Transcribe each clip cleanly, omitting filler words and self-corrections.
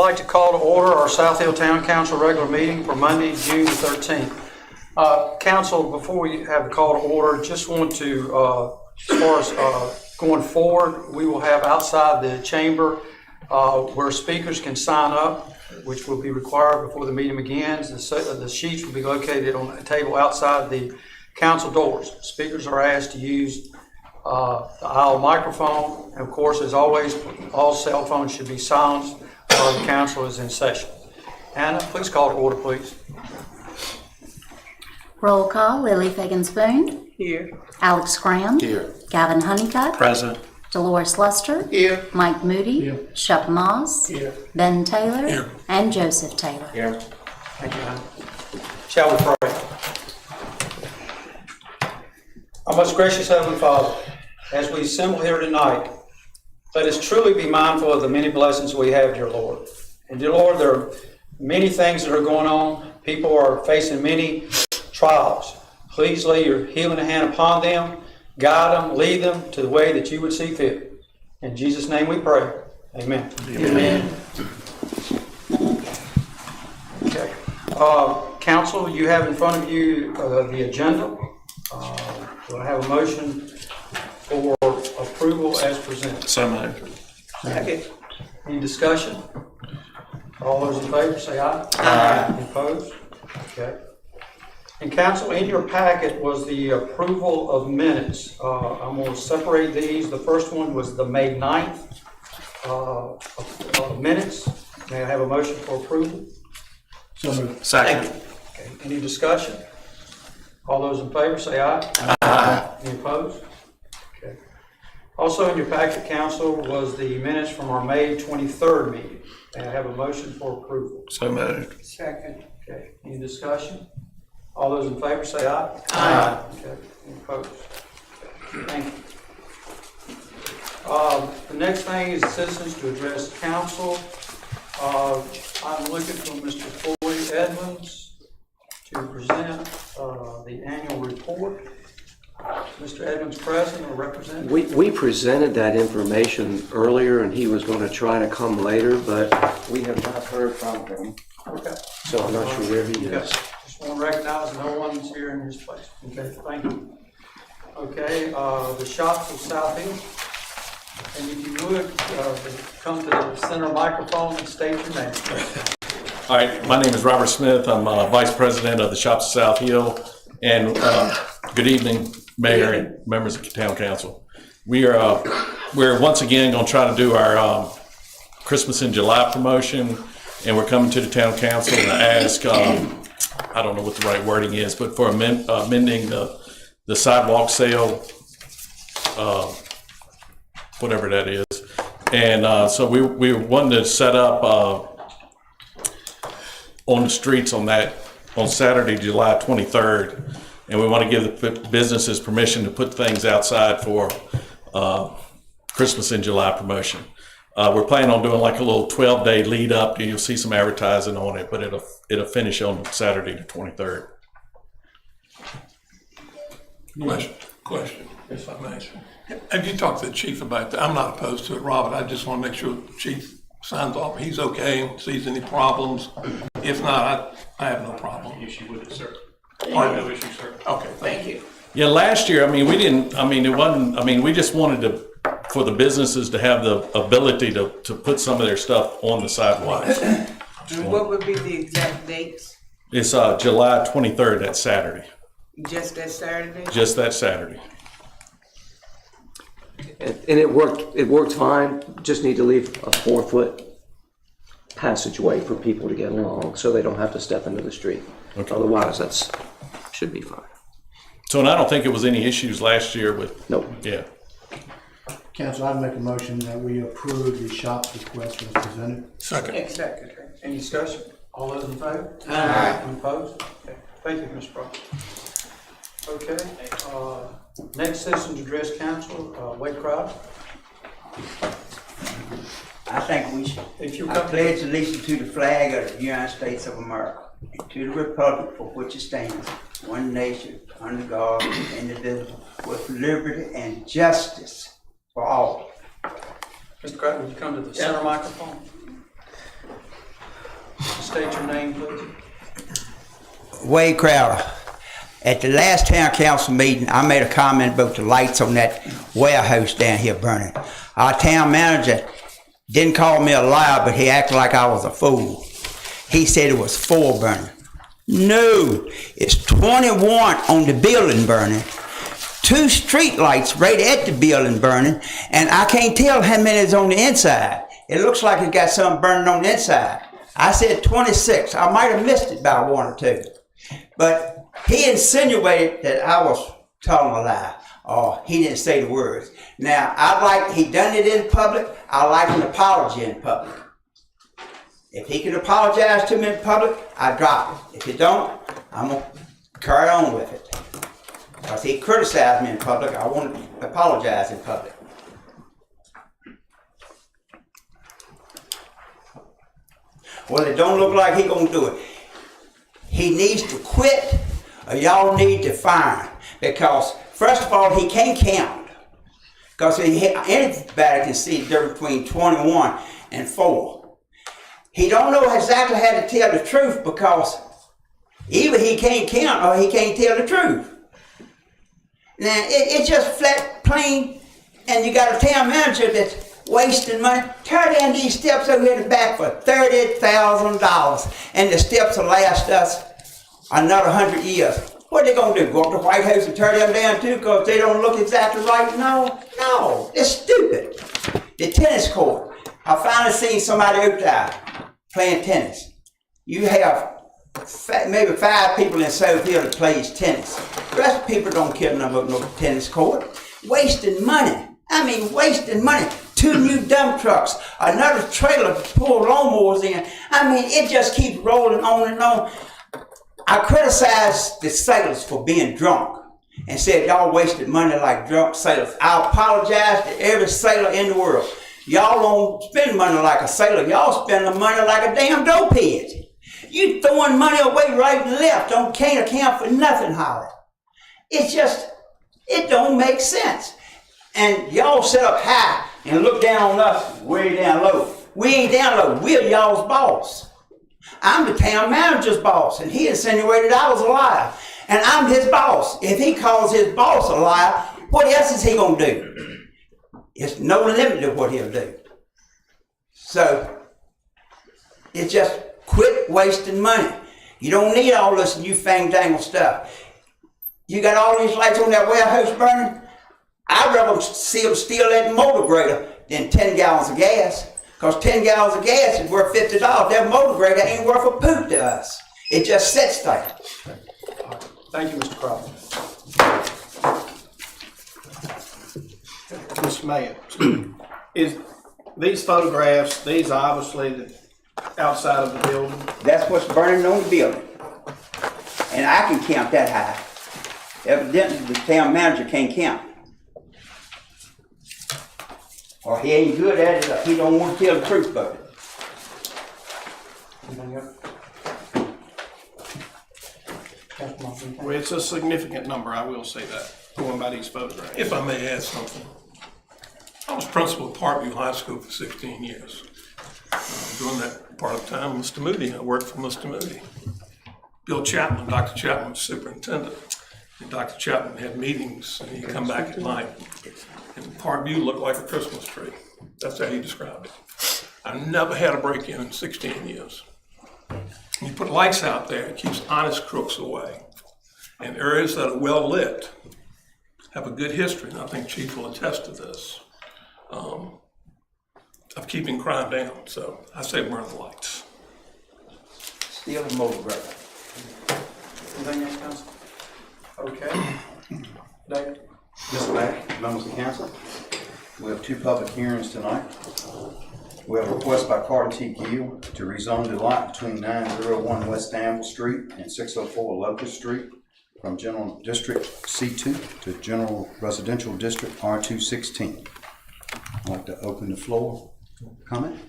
like to call to order our South Hill Town Council regular meeting for Monday, June the 13th. Council, before we have the call to order, just want to, as far as going forward, we will have outside the chamber where speakers can sign up, which will be required before the meeting begins. The sheets will be located on a table outside the council doors. Speakers are asked to use the aisle microphone, and of course, as always, all cell phones should be silenced while the council is in session. Anna, please call to order, please. Roll call: Lily Fagan-Spoon. Here. Alex Graham. Here. Gavin Honeycutt. Present. Dolores Luster. Here. Mike Moody. Here. Shuck Moss. Here. Ben Taylor. Here. And Joseph Taylor. Here. Thank you, Anna. Shall we pray? Our most gracious Heavenly Father, as we assemble here tonight, let us truly be mindful of the many blessings we have, dear Lord. And dear Lord, there are many things that are going on. People are facing many trials. Please lay your healing hand upon them, guide them, lead them to the way that you would see fit. In Jesus' name we pray. Amen. Amen. Okay. Council, you have in front of you the agenda. Do I have a motion for approval as presented? So moved. Second. Any discussion? All those in favor say aye. Aye. Any opposed? Okay. And council, in your packet was the approval of minutes. I'm going to separate these. The first one was the May 9th minutes. May I have a motion for approval? So moved. Second. Okay. Any discussion? All those in favor say aye. Aye. Any opposed? Okay. Also in your packet, council, was the minutes from our May 23rd meeting. May I have a motion for approval? So moved. Second. Okay. Any discussion? All those in favor say aye. Aye. Okay. Any opposed? Okay. Thank you. The next thing is citizens to address council. I'm looking for Mr. Floyd Edmonds to present the annual report. Mr. Edmonds present or represented? We presented that information earlier, and he was going to try to come later, but we have not heard from him. Okay. So I'm not sure where he Okay. is. Just want to recognize no one's here in his place. Okay, thank you. Okay, the shops of South Hill. And if you would, come to the center microphone and state your name. All right, my name is Robert Smith. I'm Vice President of the Shops of South Hill. And good evening, Mayor and members of the Town Council. We're once again going to try to do our Christmas in July promotion, and we're coming to the Town Council to ask, I don't know what the right wording is, but for amending the sidewalk sale, whatever that is. And so we wanted to set up on the streets on Saturday, July 23rd. And we want to give the businesses permission to put things outside for Christmas in July promotion. We're planning on doing like a little 12-day lead up. You'll see some advertising on it, but it'll finish on Saturday the 23rd. Question, if I may. Have you talked to the chief about that? I'm not opposed to it, Robert. I just want to make sure the chief signs off. He's okay, sees any problems. If not, I have no problem. Issue with it, sir. No issue, sir. Okay, thank you. Yeah, last year, we just wanted for the businesses to have the ability to put some of their stuff on the sidewalks. And what would be the exact dates? It's July 23rd, that Saturday. Just that Saturday? Just that Saturday. And it worked fine. Just need to leave a 4-foot passageway for people to get along so they don't have to step into the street. Okay. Otherwise, that's should be fine. So, and I don't think it was any issues last year with. Nope. Yeah. Council, I'd make a motion that we approve the shop's request as presented. Second. Second. Any discussion? All those in favor? Aye. Any opposed? Okay. Thank you, Mr. Brown. Okay. Next citizen to address council, Wade Crowder. I think we should. If you I come pledge allegiance to the flag of the United States of America and to the republic for which it stands, one nation, under God, indivisible, with liberty and justice for all. Mr. Crowder, would you come to the center microphone? state your name, please. Wade Crowder. At the last town council meeting, I made a comment about the lights on that warehouse down here burning. Our town manager didn't call me a liar, but he acted like I was a fool. He said it was 4 burning. No, it's 21 on the building burning. 2 street lights right at the building burning, and I can't tell how many is on the inside. It looks like it got something burning on the inside. I said 26. I might have missed it by 1 or 2. But he insinuated that I was telling a lie. Oh, he didn't say the words. Now, he done it in public. I like an apology in public. If he can apologize to me in public, I drop it. If he don't, I'm going to carry on with it. Because he criticized me in public, I want to apologize in public. Well, it don't look like he gonna do it. He needs to quit, or y'all need to fire him. Because, first of all, he can't count. Because anybody can see the difference between 21 and 4. He don't know exactly how to tell the truth, because either he can't count or he can't tell the truth. Now, it's just flat, plain, and you got a town manager that's wasting money. Tear down these steps over here in the back for $30,000, and the steps will last us another 100 years. What are they gonna do? Go up to the White House and tear them down too because they don't look exactly right? No, it's stupid. The tennis court. I finally seen somebody out there playing tennis. You have maybe 5 people in South Hill that plays tennis. The rest of the people don't care nothing about no tennis court. Wasting money. I mean, wasting money. 2 new dump trucks, another trailer to pull lawnmowers in. I mean, it just keeps rolling on and on. I criticized the sailors for being drunk and said y'all wasted money like drunk sailors. I apologize to every sailor in the world. Y'all don't spend money like a sailor. Y'all spend the money like a damn dopehead. You throwing money away right and left. Can't account for nothing, Holly. It's just, it don't make sense. And y'all sit up high and look down on us way down low. We ain't down low. We're y'all's boss. I'm the town manager's boss, and he insinuated I was a liar. And I'm his boss. If he calls his boss a liar, what else is he gonna do? It's no limit to what he'll do. So, it's just quit wasting money. You don't need all this new fang-dangle stuff. You got all these lights on that warehouse burning? I'd rather steal that motor grader than 10 gallons of gas. Because 10 gallons of gas is worth $50. That motor grader ain't worth a poop to us. It just sits there. Thank you, Mr. Crawford. Mr. Mayor, is these photographs, these are obviously outside of the building? That's what's burning on the building. And I can count that high. Evidently, the town manager can't count. Or he ain't good at it, or he don't want to tell the truth about it. Anything else? Councilman, Well, it's a significant number, I will say that, going by these photographs. If I may add something. I was principal at Parkview High School for 16 years. During that part of the time, Mr. Moody, I worked for Mr. Moody. Bill Chapman, Dr. Chapman was superintendent. And Dr. Chapman had meetings, and he'd come back at night. And Parkview looked like a Christmas tree. That's how he described it. I never had a break-in in 16 years. You put lights out there, it keeps honest crooks away. And areas that are well lit have a good history, and I think Chief will attest to this, of keeping crime down. So I say burn the lights. Steal the motor grader. Anything else, Council? Okay. David? Mr. Mayor, members of the council, we have 2 public hearings tonight. We have a request by Carter T. Gill to rezone the lot between 901 West Danville Street and 604 Locust Street from General District C2 to General Residential District R216. I'd like to open the floor. Comment?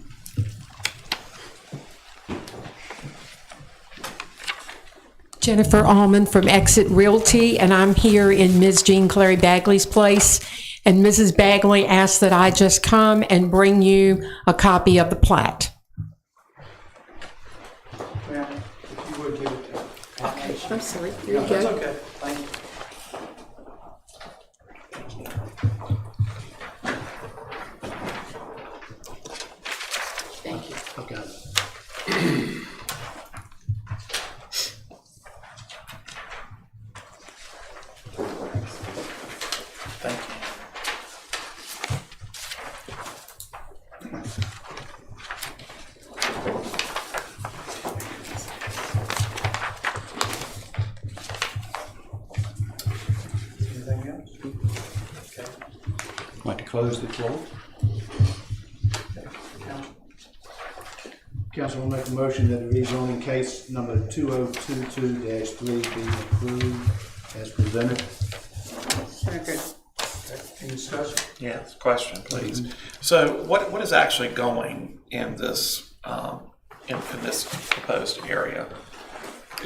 Jennifer Allman from Exit Realty, and I'm here in Ms. Jean Clary Bagley's place. And Mrs. Bagley asked that I just come and bring you a copy of the plat. I'm sorry. There No, you that's go. okay. Thank you. Thank you. Okay. Thank you. Anything else? Okay. I'd like to close the floor. Council will make a motion that the rezoning case number 2022-3 be approved as presented. Second. Any discussion? Yes, question, please. So what is actually going in this, in this proposed area?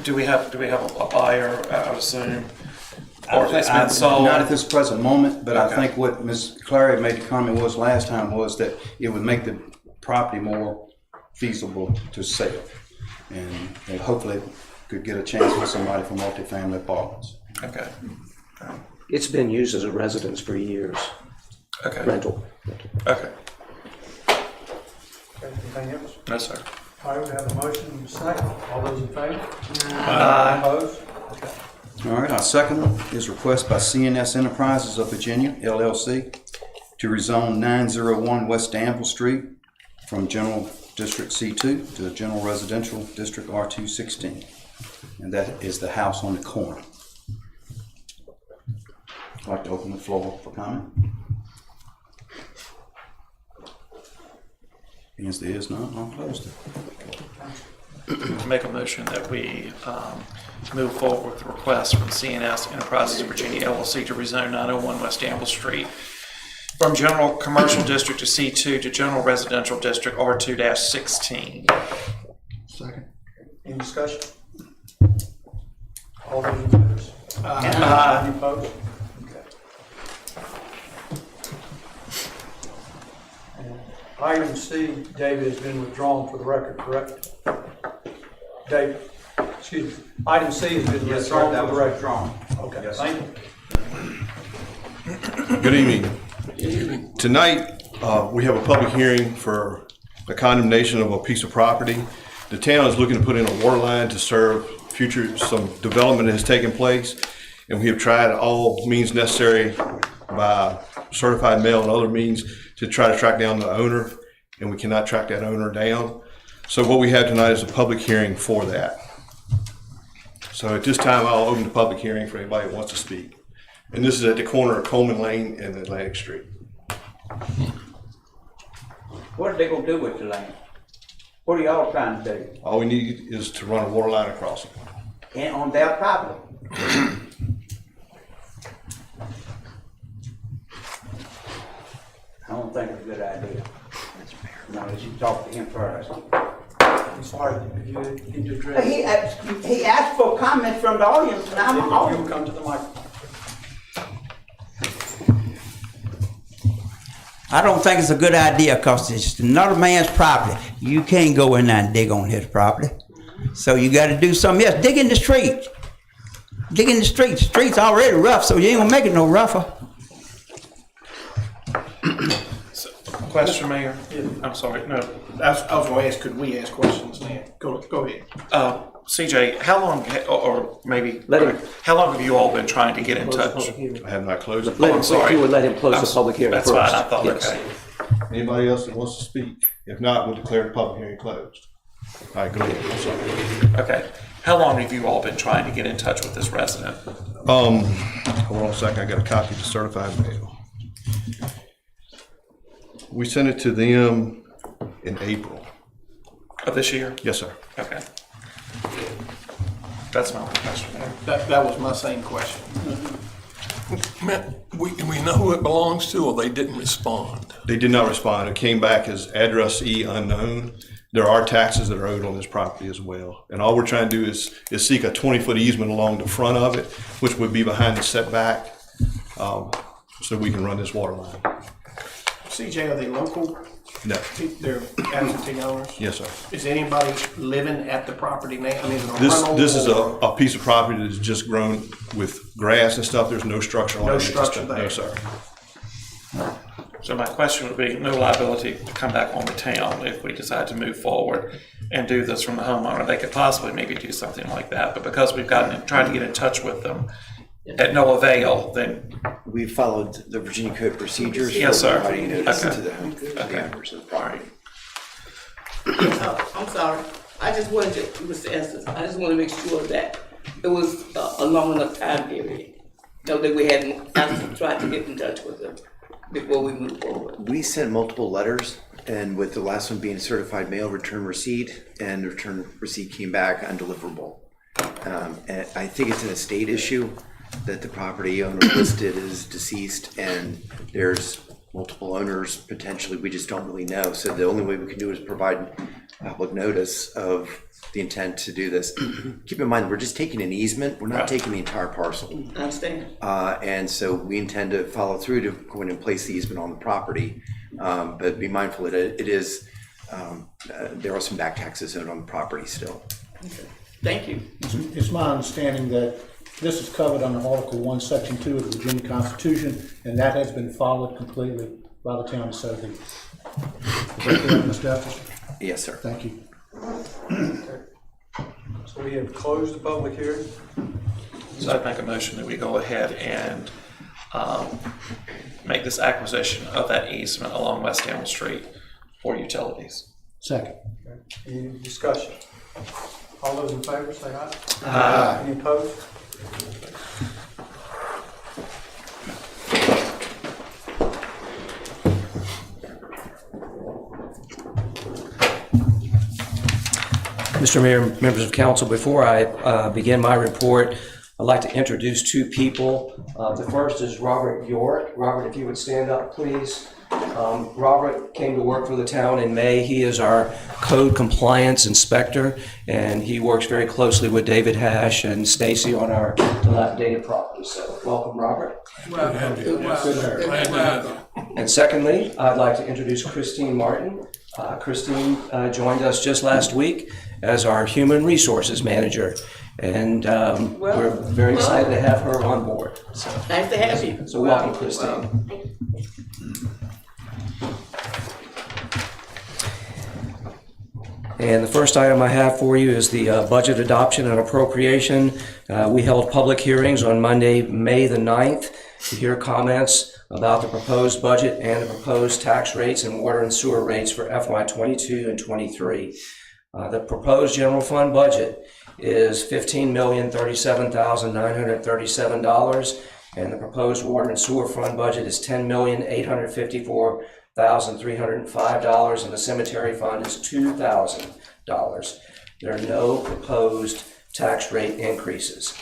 Do we have a buyer, I would assume? Or it's been sold? Not at this present moment, but I Okay. think what Ms. Clary made the comment was last time was that it would make the property more feasible to sell. And hopefully could get a chance for somebody for multifamily apartments. Okay, It's been used as a residence for years, okay, rental. okay. Okay, anything else? No, sir. All right, we have a motion and a second. All those in favor? Aye. Opposed? Okay. All right, our second one is request by CNS Enterprises of Virginia, LLC, to rezone 901 West Danville Street from General District C2 to General Residential District R216. And that is the house on the corner. I'd like to open the floor for comment. As there is none, I'll close it. Make a motion that we move forward with the request from CNS Enterprises of Virginia LLC to rezone 901 West Danville Street from General Commercial District to C2 to General Residential District R2-16. Second. Any discussion? All those in favor? Aye. Any opposed? Okay. And item C, David, has been withdrawn for the record, correct? David, excuse me. Item C has been withdrawn for the record. Okay, thank you. Good evening. Tonight, we have a public hearing for the condemnation of a piece of property. The town is looking to put in a water line to serve some development that has taken place, and we have tried all means necessary by certified mail and other means to try to track down the owner, and we cannot track that owner down. So what we have tonight is a public hearing for that. So at this time, I'll open the public hearing for anybody who wants to speak. And this is at the corner of Coleman Lane and Atlantic Street. What are they gonna do with the land? What are y'all trying to do? All we need is to run a water line across it. And on their property? I don't think it's a good idea. No, you should talk to him first. I'm sorry, if you need to address. He asked for comments from the audience, and I'm If you'll all. come to the microphone. I don't think it's a good idea, because it's another man's property. You can't go in there and dig on his property. So you gotta do something else. Dig in the street. Dig in the street. The street's already rough, so you ain't gonna make it no rougher. Question, Mayor? I'm sorry, no. I was gonna ask, could we ask questions now? Go ahead. CJ, how long, or maybe, Let him- how long have you all been trying to get in touch? I have not closed it. Let him, I'm sorry. if you would let him close the public hearing That's first. fine, I thought, Yes. okay. Anybody else that wants to speak? If not, we'll declare the public hearing closed. All right, go ahead. I'm sorry. Okay. How long have you all been trying to get in touch with this resident? Hold on a second. I got a copy of the certified mail. We sent it to them in April. Of this year? Yes, sir. Okay. That's my only question, Mayor. That was my same question. Man, we know who it belongs to, or they didn't respond? They did not respond. It came back as addressee unknown. There are taxes that are owed on this property as well. And all we're trying to do is seek a 20-foot easement along the front of it, which would be behind the setback, so we can run this water line. CJ, are they local No. They're absentee owners? Yes, sir. Is anybody living at the property now? I mean, is it a rental? This is or- a piece of property that's just grown with grass and stuff. There's no structure on it. No It's just structure a- there. No, sir. So my question would be, no liability to come back on the town if we decide to move forward and do this from the homeowner. They could possibly maybe do something like that, but because we've tried to get in touch with them at no avail, then. We followed the Virginia Code procedures. Yes, for sir. providing notice Okay. to the home, to the owners of the property. I'm sorry. I just wanted to, Mr. Estes, I just want to make sure that it was a long enough time period. So that we hadn't actually tried to get in touch with them before we move forward. We sent multiple letters, and with the last one being certified mail return receipt, and the return receipt came back undeliverable. And I think it's an estate issue that the property owner listed as deceased, and there's multiple owners potentially, we just don't really know. So the only way we can do is provide public notice of the intent to do this. Keep in mind, we're just taking an easement, we're not taking the entire parcel. I understand. And so we intend to follow through to go in and place the easement on the property. But be mindful that it is, there are some back taxes owed on the property still. Okay. Thank you. It's my understanding that this is covered under Article 1, Section 2 of the Virginia Constitution, and that has been followed completely by the town of South Hill. Is that correct, Mr. Evans? Yes, sir. Thank you. So we have closed the public hearing. So I'd make a motion that we go ahead and make this acquisition of that easement along West Hamel Street for utilities. Second. Any discussion? All those in favor say aye. Aye. Any opposed? Mr. Mayor, members of council, before I begin my report, I'd like to introduce two people. The first is Robert York. Robert, if you would stand up, please. Robert came to work for the town in May. He is our code compliance inspector, and he works very closely with David Hash and Stacy on our dilapidated property. So welcome, Robert. And secondly, I'd like to introduce Christine Martin. Christine joined us just last week as our human resources manager, and we're very excited to have her on board. So, Nice to have you. so welcome, Christine. And the first item I have for you is the budget adoption and appropriation. We held public hearings on Monday, May the 9th, to hear comments about the proposed budget and the proposed tax rates and water and sewer rates for FY22 and 23. The proposed general fund budget is $15,037,937, and the proposed water and sewer fund budget is $10,854,305, and the cemetery fund is $2,000. There are no proposed tax rate increases.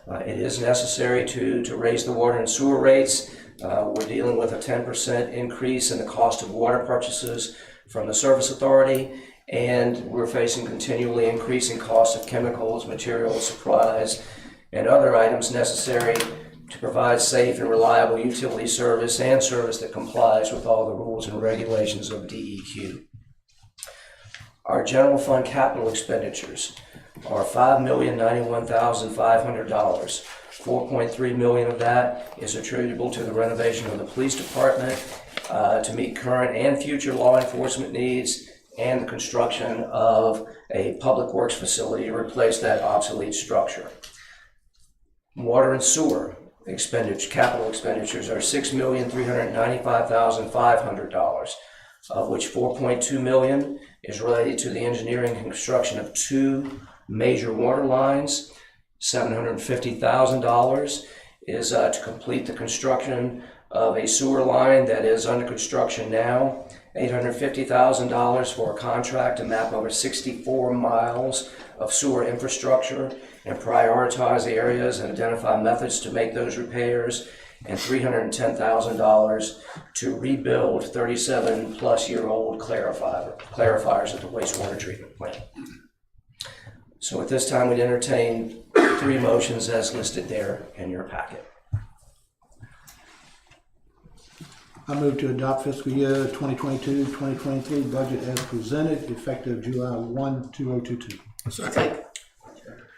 It is necessary to raise the water and sewer rates. We're dealing with a 10% increase in the cost of water purchases from the Service Authority, and we're facing continually increasing costs of chemicals, materials, supplies, and other items necessary to provide safe and reliable utility service and service that complies with all the rules and regulations of DEQ. Our general fund capital expenditures are $5,091,500. $4.3 million of that is attributable to the renovation of the police department to meet current and future law enforcement needs, and the construction of a public works facility to replace that obsolete structure. Water and sewer capital expenditures are $6,395,500, of which $4.2 million is related to the engineering and construction of two major water lines. $750,000 is to complete the construction of a sewer line that is under construction now. $850,000 for a contract to map over 64 miles of sewer infrastructure and prioritize the areas and identify methods to make those repairs, and $310,000 to rebuild 37-plus-year-old clarifiers at the wastewater treatment plant. So at this time, we'd entertain three motions as listed there in your packet. I move to adopt fiscal year 2022-2023 budget as presented, effective July 1, 2022. Second.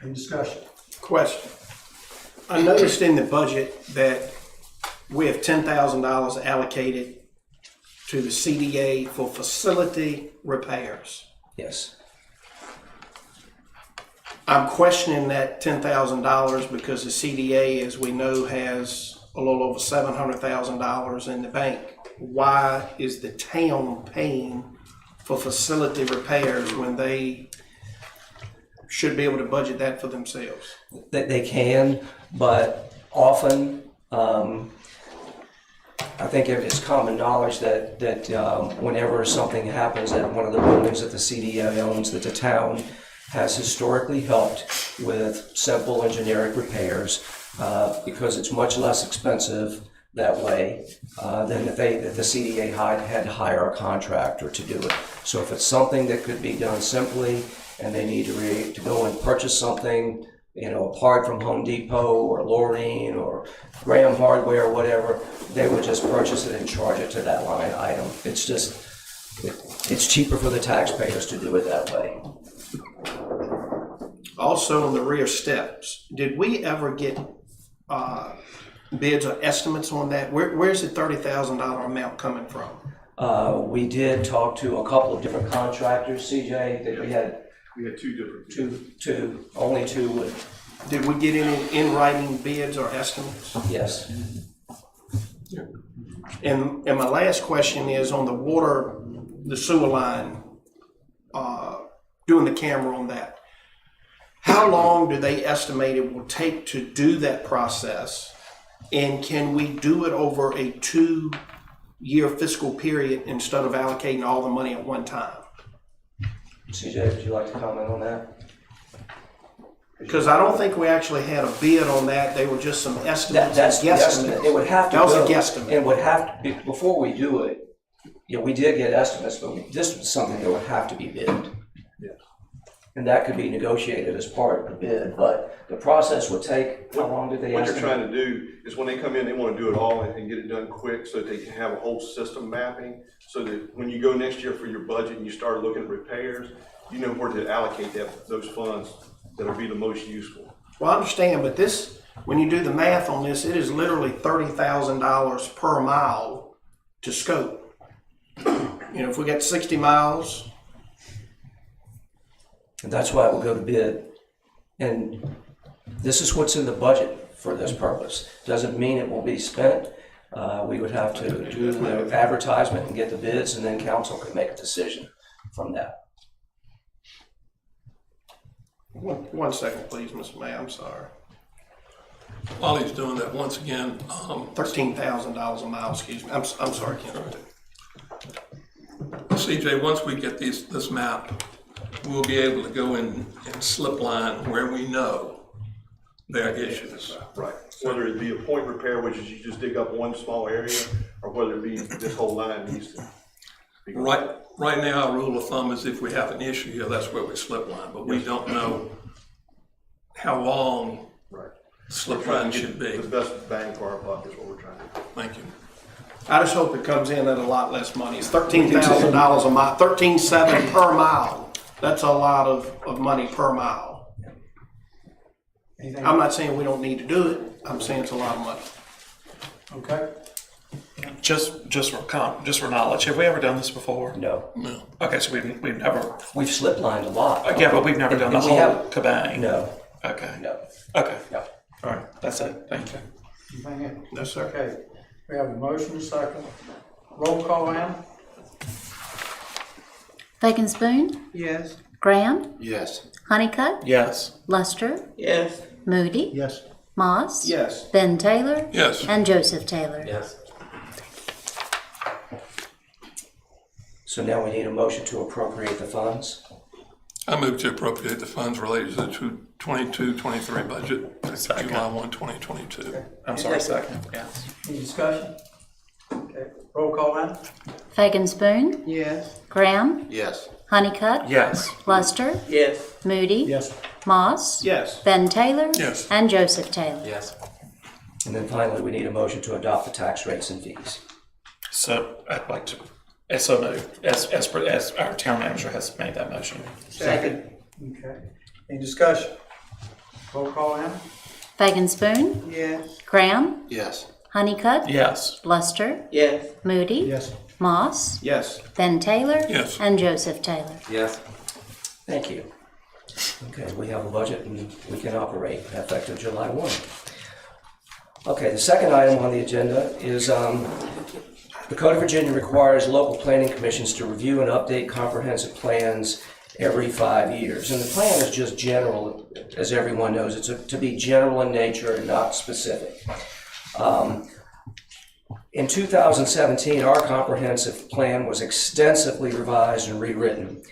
Any discussion? Question. I noticed in the budget that we have $10,000 allocated to the CDA for facility repairs. Yes. I'm questioning that $10,000 because the CDA, as we know, has a little over $700,000 in the bank. Why is the town paying for facility repairs when they should be able to budget that for themselves? They can, but often, I think it's common knowledge that whenever something happens at one of the buildings that the CDA owns, that the town has historically helped with simple and generic repairs because it's much less expensive that way than if the CDA had to hire a contractor to do it. So if it's something that could be done simply and they need to go and purchase something, a part from Home Depot or Lorraine or Graham Hardware or whatever, they would just purchase it and charge it to that line item. It's just, it's cheaper for the taxpayers to do it that way. Also on the rear steps, did we ever get bids or estimates on that? Where's the $30,000 amount coming from? We did talk to a couple of different contractors, CJ, that we had only two would. Did we get any in writing bids or estimates? Yes. And my last question is on the water, the sewer line, doing the camera on that. How long do they estimate it will take to do that process? And can we do it over a 2-year fiscal period instead of allocating all the money at one time? CJ, would you like to comment on that? Because I don't think we actually had a bid on that. They were just some estimates. That's the guesstimates. estimate. It would have to That was go, a guesstimate. It would have to be, before we do it, we did get estimates, but this was something that would have to be bid. Yeah. And that could be negotiated as part of the bid, but the process would take, how long did they What estimate? they're trying to do is when they come in, they want to do it all and get it done quick so that they can have a whole system mapping, so that when you go next year for your budget and you start looking at repairs, you know where to allocate those funds that will be the most useful. Well, I understand, but this, when you do the math on this, it is literally $30,000 per mile to scope. If we got 60 miles, And that's why it will go to bid. And this is what's in the budget for this purpose. Doesn't mean it will be spent. We would have to do the advertisement and get the bids, and then council could make a decision from that. one second, please, Mr. Mayor, I'm sorry. While he's doing that, once again, $13,000 a mile, excuse me. I'm sorry, Ken. CJ, once we get this map, we'll be able to go in and slip line where we know there are issues. Right. Whether it be a point repair, which is you just dig up one small area, or whether it be this whole line needs to be. Right now, our rule of thumb is if we have an issue here, that's where we slip line, but we don't know how long slip line should be. The best bang for our buck is what we're trying to do. Thank you. I just hope it comes in at a lot less money. It's $13,000 a mile, $13,700 per mile. That's a lot of money per mile. I'm not saying we don't need to do it. I'm saying it's a lot of money. Okay. Just for knowledge, have we ever done this before? No. No. Okay, so we've never. We've slip lined a lot. Yeah, but we've never done the We whole have- kabang. No. Okay. No. Okay. No. All right. That's it. Thank you. Anything else? Yes, sir. Okay. We have a motion, second. Roll call, Ann? Bacon Spoon, Yes. Graham, Yes. Honeycutt, Yes. Luster, Yes. Moody, Yes. Moss, Yes. Ben Taylor, Yes. and Joseph Taylor. Yes. So now we need a motion to appropriate the funds. I move to appropriate the funds related to the 22-23 budget, July 1, 2022. I'm sorry, second. Yes. Any discussion? Okay. Roll call, Ann? Bacon Spoon, Yes. Graham, Yes. Honeycutt, Yes. Luster, Yes. Moody, Yes. Moss, Yes. Ben Taylor, Yes. and Joseph Taylor. Yes. And then finally, we need a motion to adopt the tax rates and fees. So I'd like to, so move, as our town manager has made that motion. Second. Okay. Any discussion? Roll call, Anna? Fagan Spoon, Yes. Graham, Yes. Honeycutt, Yes. Luster, Yes. Moody, Yes. Moss, Yes. Ben Taylor, Yes. and Joseph Taylor. Yes. Thank you. Okay, we have a budget and we can operate effective July 1. Okay, the second item on the agenda is the Code of Virginia requires local planning commissions to review and update comprehensive plans every 5 years. And the plan is just general, as everyone knows. It's to be general in nature and not specific. In 2017, our comprehensive plan was extensively revised and rewritten.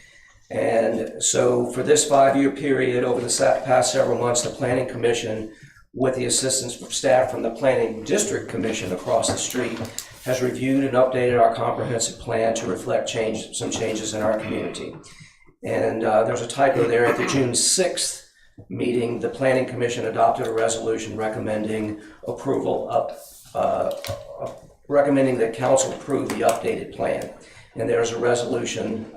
And so for this 5-year period, over the past several months, the Planning Commission, with the assistance from staff from the Planning District Commission across the street, has reviewed and updated our comprehensive plan to reflect some changes in our community. And there's a typo there. At the June 6th meeting, the Planning Commission adopted a resolution recommending recommending that council approve the updated plan. And there's a resolution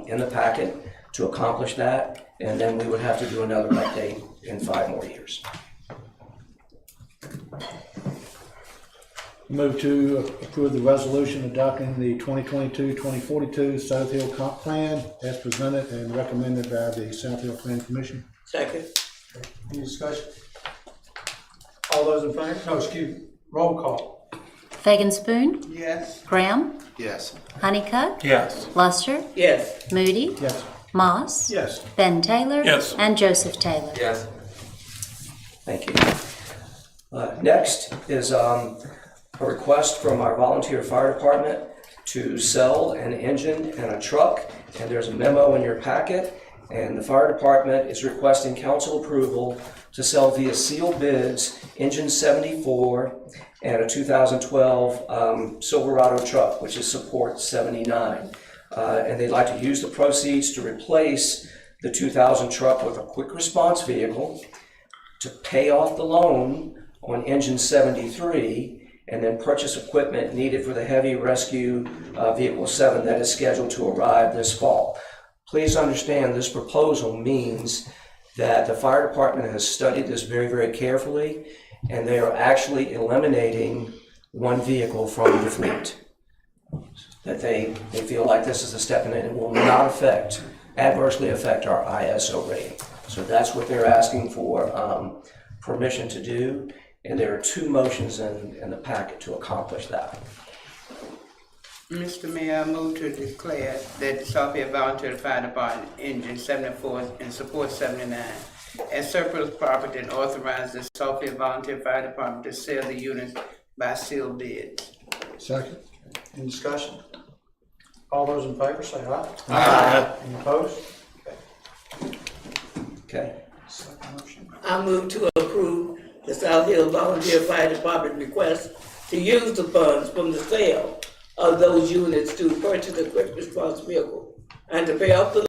in the packet to accomplish that, and then we would have to do another update in 5 more years. Move to approve the resolution adopting the 2022-2042 South Hill Comp Plan as presented and recommended by the South Hill Planning Commission. Second. Any discussion? All those in favor? No, excuse me. Roll call. Fagan Spoon, Yes. Graham, Yes. Honeycutt, Yes. Luster, Yes. Moody, Yes. Moss, Yes. Ben Taylor, Yes. and Joseph Taylor. Yes. Thank you. Next is a request from our volunteer fire department to sell an engine and a truck, and there's a memo in your packet, and the fire department is requesting council approval to sell via sealed bids engine 74 and a 2012 Silverado truck, which is support 79. And they'd like to use the proceeds to replace the 2000 truck with a quick response vehicle, to pay off the loan on engine 73, and then purchase equipment needed for the heavy rescue vehicle 7 that is scheduled to arrive this fall. Please understand, this proposal means that the fire department has studied this very, very carefully, and they are actually eliminating one vehicle from the fleet. That they feel like this is a step in it and will not adversely affect our ISO rating. So that's what they're asking for permission to do, and there are 2 motions in the packet to accomplish that. Mr. Mayor, I move to declare that the Southfield Volunteer Fire Department Engine 74 and Support 79 as surplus property and authorize the Southfield Volunteer Fire Department to sell the units by sealed bids. Second. Any discussion? All those in favor say aye. Aye. Any opposed? Okay. Second motion. I move to approve the South Hill Volunteer Fire Department request to use the funds from the sale of those units to purchase a quick response vehicle and to pay off the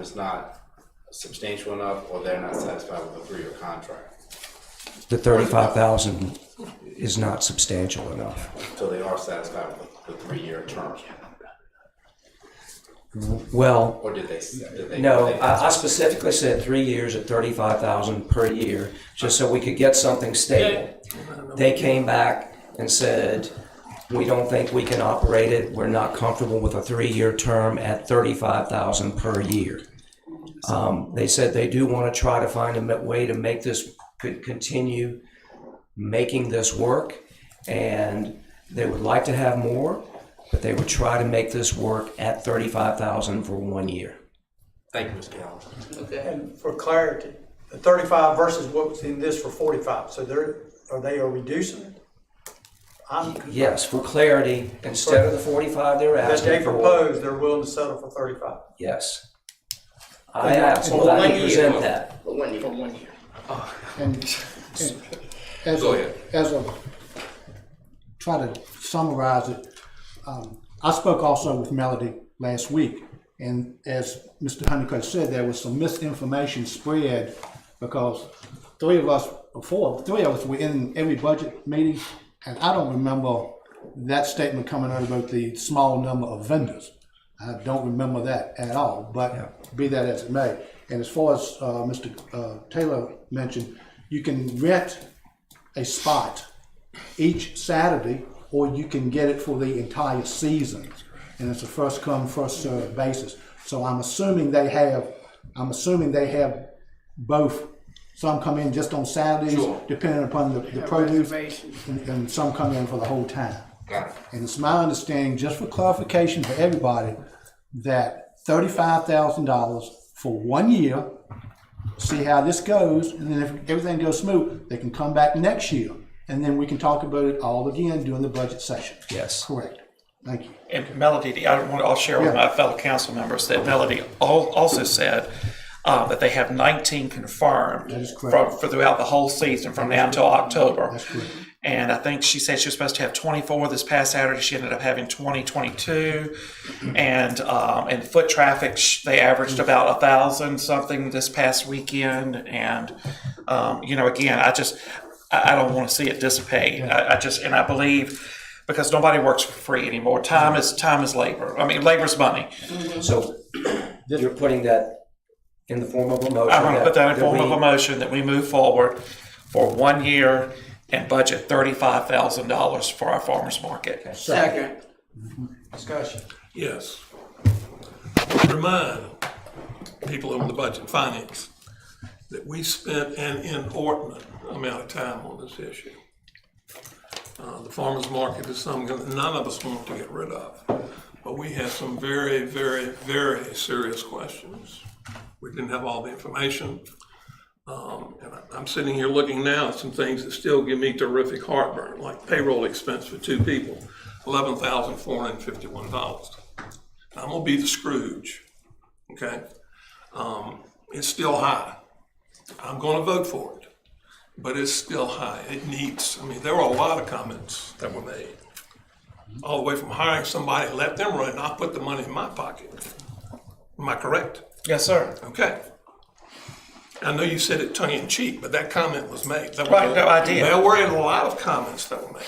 is not substantial enough, or they're not satisfied with a 3-year contract. The 35,000 is not substantial enough. So they are satisfied with the 3-year term. Well, Or did they? no, I specifically said 3 years at 35,000 per year, just so we could get something stable. They came back and said, we don't think we can operate it. We're not comfortable with a 3-year term at 35,000 per year. They said they do want to try to find a way to make this, could continue making this work, and they would like to have more, but they would try to make this work at 35,000 for 1 year. Thank you, Mr. Gallagher. Okay. And for clarity, the 35 versus what was in this for 45, so they are reducing it? Yes, for clarity, instead of the 45 they're That asking they for. propose, they're willing to settle for 35. Yes. I asked, well, I can present that. For 1 year. For 1 year. And as Go ahead. As a, try to summarize it, I spoke also with Melody last week, and as Mr. Honeycutt said, there was some misinformation spread because three of us were in every budget meeting, and I don't remember that statement coming out about the small number of vendors. I don't remember that at all, but be that as it may. And as far as Mr. Taylor mentioned, you can rent a spot each Saturday, or you can get it for the entire season. And it's a first come, first served basis. So I'm assuming they have both. Some come in just on Saturdays, depending upon the produce, and some come in for the whole time. Got it. And it's my understanding, just for clarification for everybody, that $35,000 for 1 year, see how this goes, and then if everything goes smooth, they can come back next year, and then we can talk about it all again during the budget session. Yes. Correct. Thank you. And Melody, I'll share with my fellow council members that Melody also said that they have 19 confirmed That is correct. for throughout the whole season from now until October. That's correct. And I think she said she was supposed to have 24 this past Saturday. She ended up having 22. And foot traffic, they averaged about 1,000 something this past weekend. And, again, I don't want to see it dissipate. I believe, because nobody works for free anymore. Time is labor. I mean, labor's money. So you're putting that in the form of a motion? I'm going to put that in form of a motion that we move forward for 1 year and budget $35,000 for our farmers market. Second. Discussion. Yes. Remind people over the budget and finance that we spent an inordinate amount of time on this issue. The farmers market is something that none of us want to get rid of, but we had some very, very, very serious questions. We didn't have all the information. And I'm sitting here looking now at some things that still give me terrific heartburn, like payroll expense for 2 people, $11,451. I'm gonna be the Scrooge, okay? It's still high. I'm gonna vote for it, but it's still high. There were a lot of comments that were made. All the way from hiring somebody, let them run, and I'll put the money in my pocket. Am I correct? Yes, sir. Okay. I know you said it tongue in cheek, but that comment was made. Right, no, I did. There were a lot of comments that were made.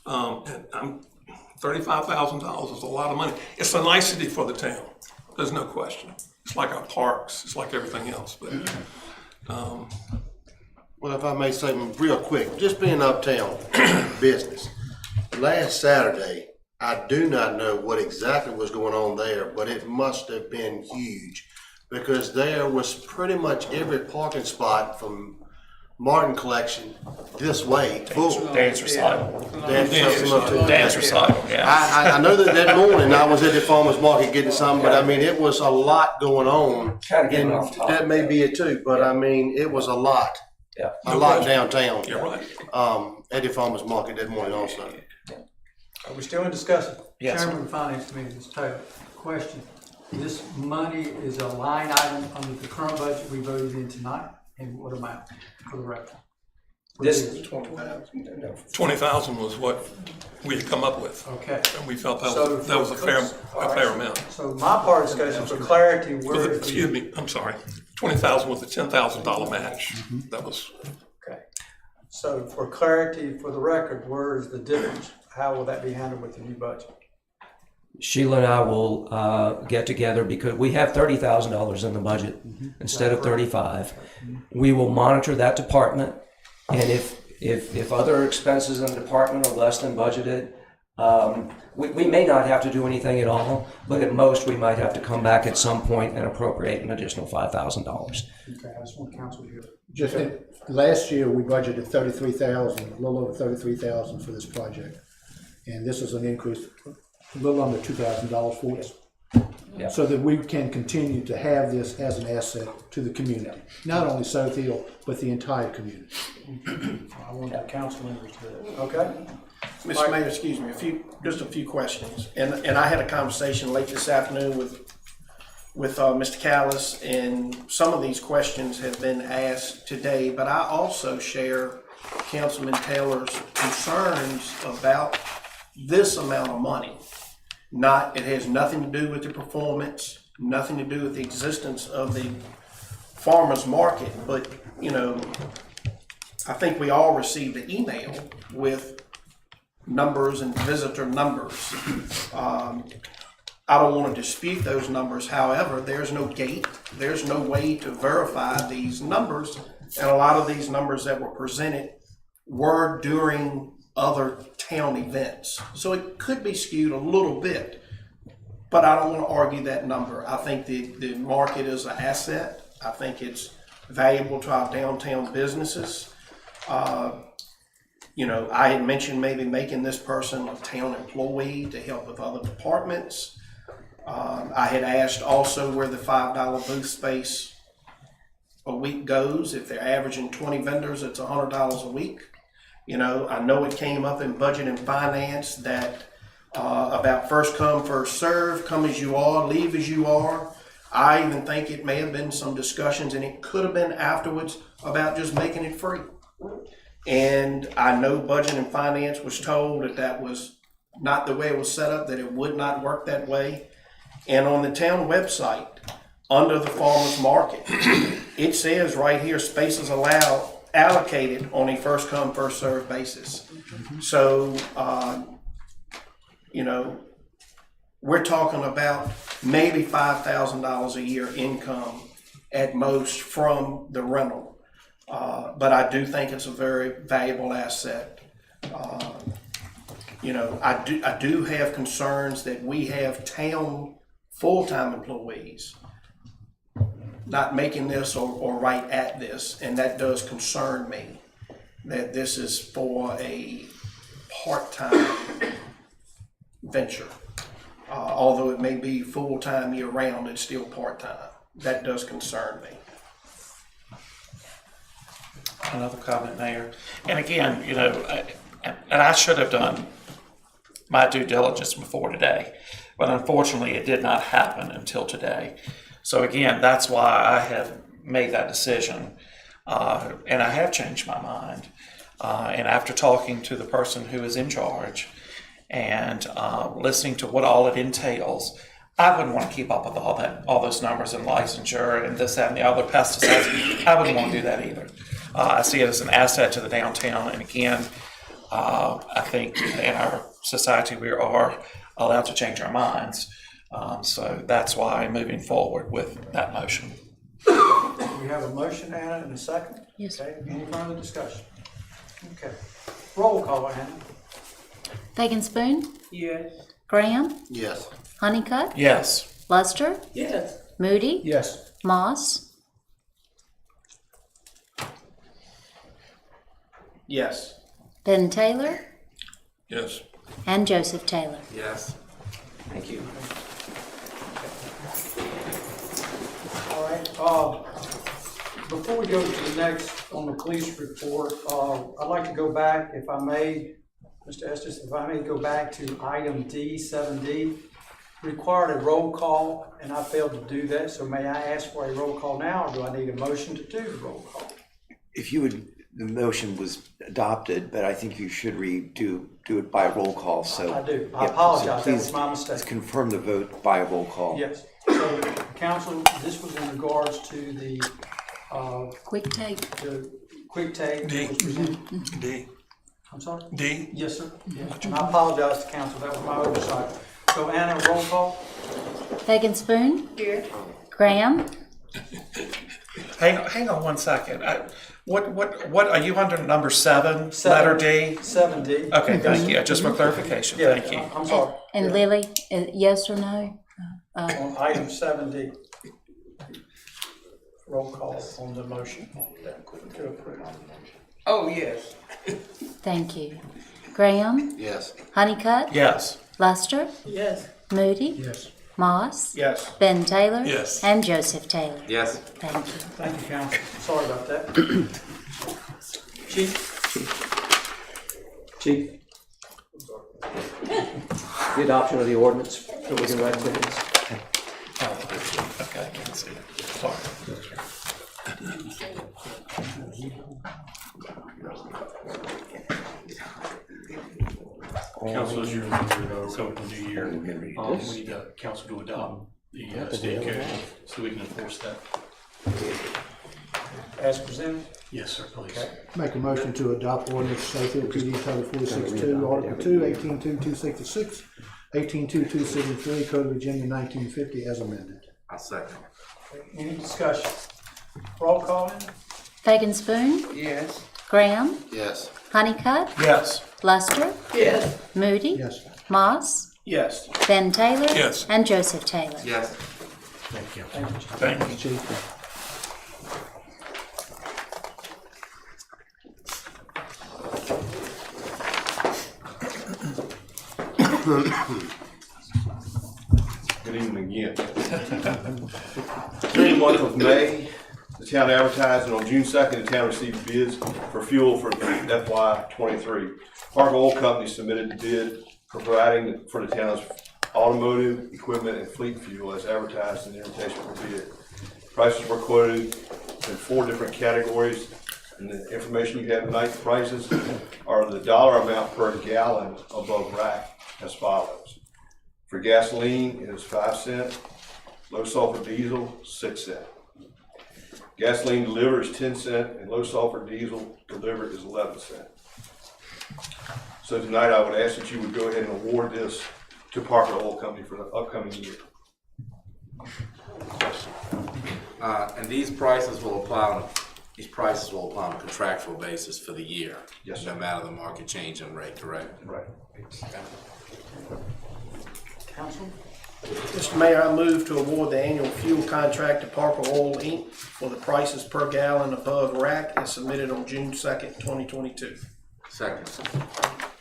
And $35,000 is a lot of money. It's a nicety for the town. There's no question. It's like our parks. It's like everything else. But well, if I may say real quick, just being uptown business. Last Saturday, I do not know what exactly was going on there, but it must have been huge because there was pretty much every parking spot from Martin Collection this way full. Dance recital. Dance recital, yeah. I know that morning I was at the farmer's market getting something, but I mean, it was a lot going on. And that may be it too, but I mean, it was a lot. Yeah. A lot downtown. You're right. At the farmer's market that morning also. Are we still in discussion? Yes, Chairman of the Finance Committee, Mr. Taylor, question. This money is a line item under the current budget we voted in tonight, and what amount for the record? This, 20,000 was what we had come up with. Okay. And we felt that So was a fair amount. So my part of the discussion, for clarity, where is Excuse me, I'm sorry. 20,000 was a $10,000 match. That was, Okay. So for clarity, for the record, where is the difference? How will that be handled with the new budget? Sheila and I will get together because we have $30,000 in the budget instead of 35. We will monitor that department, and if other expenses in the department are less than budgeted, we may not have to do anything at all, but at most we might have to come back at some point and appropriate an additional $5,000. Okay, I just want council to hear. Just last year, we budgeted 33,000, a little over 33,000 for this project. And this is an increase, a little under $2,000 for us. Yeah. So that we can continue to have this as an asset to the community, not only South Hill, but the entire community. I want the council members to, okay? Mr. Mayor, excuse me, just a few questions. And I had a conversation late this afternoon with Mr. Callis, and some of these questions have been asked today, but I also share Councilman Taylor's concerns about this amount of money. It has nothing to do with the performance, nothing to do with the existence of the farmer's market, but, I think we all received an email with numbers and visitor numbers. I don't want to dispute those numbers. However, there's no gate, there's no way to verify these numbers, and a lot of these numbers that were presented were during other town events. So it could be skewed a little bit, but I don't want to argue that number. I think the market is an asset. I think it's valuable to our downtown businesses. I had mentioned maybe making this person a town employee to help with other departments. I had asked also where the $5 booth space a week goes. If they're averaging 20 vendors, it's $100 a week. I know it came up in budget and finance that about first come, first serve, come as you are, leave as you are. I even think it may have been some discussions, and it could have been afterwards, about just making it free. And I know budget and finance was told that was not the way it was set up, that it would not work that way. And on the town website, under the farmer's market, it says right here, spaces allowed, allocated on a first come, first served basis. So, we're talking about maybe $5,000 a year income at most from the rental. But I do think it's a very valuable asset. I do have concerns that we have town full-time employees not making this or right at this, and that does concern me, that this is for a part-time venture. Although it may be full-time year-round, it's still part-time. That does concern me. Another comment, Mayor. And again, and I should have done my due diligence before today, but unfortunately it did not happen until today. So again, that's why I have made that decision, and I have changed my mind. And after talking to the person who is in charge and listening to what all it entails, I wouldn't want to keep up with all those numbers and licensure and this, that, and the other pesticides. I wouldn't want to do that either. I see it as an asset to the downtown, and again, I think in our society we are allowed to change our minds. So that's why I'm moving forward with that motion. We have a motion, Anna, and a second? Yes. Okay, any further discussion? Okay. Roll call, Anna. Fagan Spoon, Yes. Graham, Yes. Honeycutt, Yes. Luster, Yes. Moody, Yes. Moss, Yes. Ben Taylor, yes. and Joseph Taylor. Yes. Thank you. All right, before we go to the next on the police report, I'd like to go back, if I may, Mr. Estes, if I may go back to item D, 7D. Required a roll call, and I failed to do that, so may I ask for a roll call now, or do I need a motion to do the roll call? If you would the motion was adopted, but I think you should do it by roll call, so. I do. I Yeah, so apologize. That was please my mistake. confirm the vote by a roll call. Yes. So, council, this was in regards to the, Quick take. the quick take. D. that was presented. D. I'm sorry? D. Yes, sir. Yeah. And I apologize to council. That was my oversight. So, Anna, roll call? Fagan Spoon. Here. Graham. Hang on one second. What, are you under number 7, letter D? 7D. Okay, thank you. Just for clarification, Yeah, thank you. I'm sorry. And Lily, yes or no? On item 7D. Roll call on the motion. To approve. Oh, yes. Thank you. Graham. Yes. Honeycutt. Yes. Lester. Yes. Moody. Yes. Moss. Yes. Ben Taylor. Yes. And Joseph Taylor. Yes. Thank you. Thank you, council. Sorry about that. Chief? Chief? The adoption of the ordinance for legal activities. Okay, I can't see it. Sorry. Council, as you're so the new year, we need council to adopt the state code so we can enforce that. As presented? Yes, sir, please. Make a motion to adopt ordinance Southfield PD Title 46-2, Article 2, 18.2.266, 18.2.273, Code of Virginia 1950 as amended. I'll second. Any discussion? Roll call in? Fagan Spoon. Yes. Graham. Yes. Honeycutt. Yes. Lester. Yes. Moody. Yes. Moss. Yes. Ben Taylor. Yes. And Joseph Taylor. Yes. Thank you. Thank you. Chief. Good evening again. During the month of May, the town advertised, and on June 2nd, the town received bids for fuel for FY '23. Parker Oil Company submitted the bid for providing for the town's automotive, equipment, and fleet fuel as advertised in the invitation for bid. Prices were quoted in 4 different categories, and the information you have tonight, prices are the dollar amount per gallon above rack as follows. For gasoline, it is 5 cents. Low sulfur diesel, 6 cents. Gasoline delivered is 10 cents, and low sulfur diesel delivered is 11 cents. So tonight, I would ask that you would go ahead and award this to Parker Oil Company for the upcoming year. And these prices will apply on a contractual basis for the year. Yes, no matter the market change in rate, correct? Right. Council? Mr. Mayor, I move to award the annual fuel contract to Parker Oil, Inc. for the prices per gallon above rack as submitted on June 2nd, 2022. Second.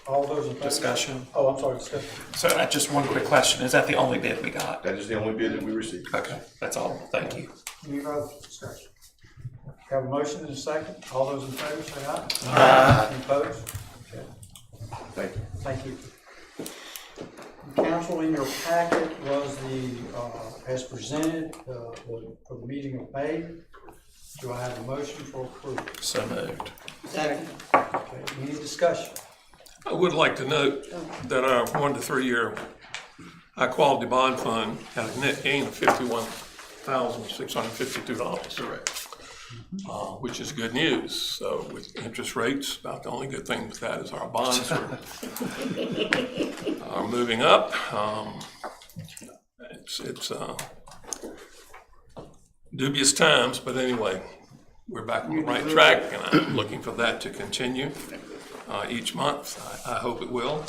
All those in favor? Discussion. Oh, I'm sorry, discussion. So just one quick question. Is that the only bid we got? That is the only bid that we received. Okay, that's all. Thank you. Any further discussion? Have a motion and a second. All those in favor say aye. Aye. Any opposed? Okay. Thank you. Thank you. Council, in your packet was the, as presented, for the meeting of May. Do I have a motion for approval? So moved. Second. Okay, any discussion? I would like to note that our 1 to 3 year high-quality bond fund had a net gain of $51,652. Correct. Which is good news. So with interest rates, about the only good thing with that is our bonds are moving up. It's dubious times, but anyway, we're back on the right track, and I'm looking for that to continue each month. I hope it will.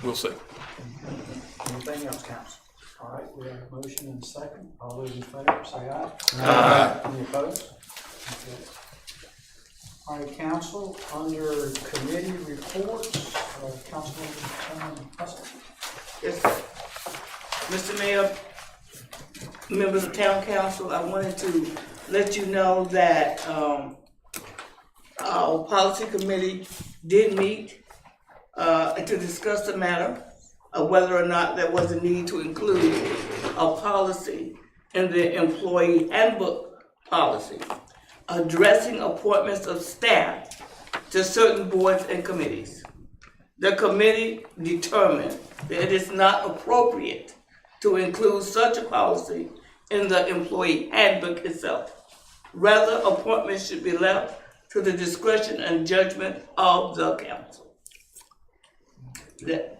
We'll see. Anything else, council? All right, we have a motion and a second. All those in favor say aye. Aye. Any opposed? Okay. All right, council, under committee reports, Councilman Hustle. Yes, sir. Mr. Mayor, members of town council, I wanted to let you know that our policy committee did meet to discuss the matter of whether or not there was a need to include a policy in the employee handbook policy. addressing appointments of staff to certain boards and committees. The committee determined that it is not appropriate to include such a policy in the employee handbook itself. Rather, appointments should be left to the discretion and judgment of the council.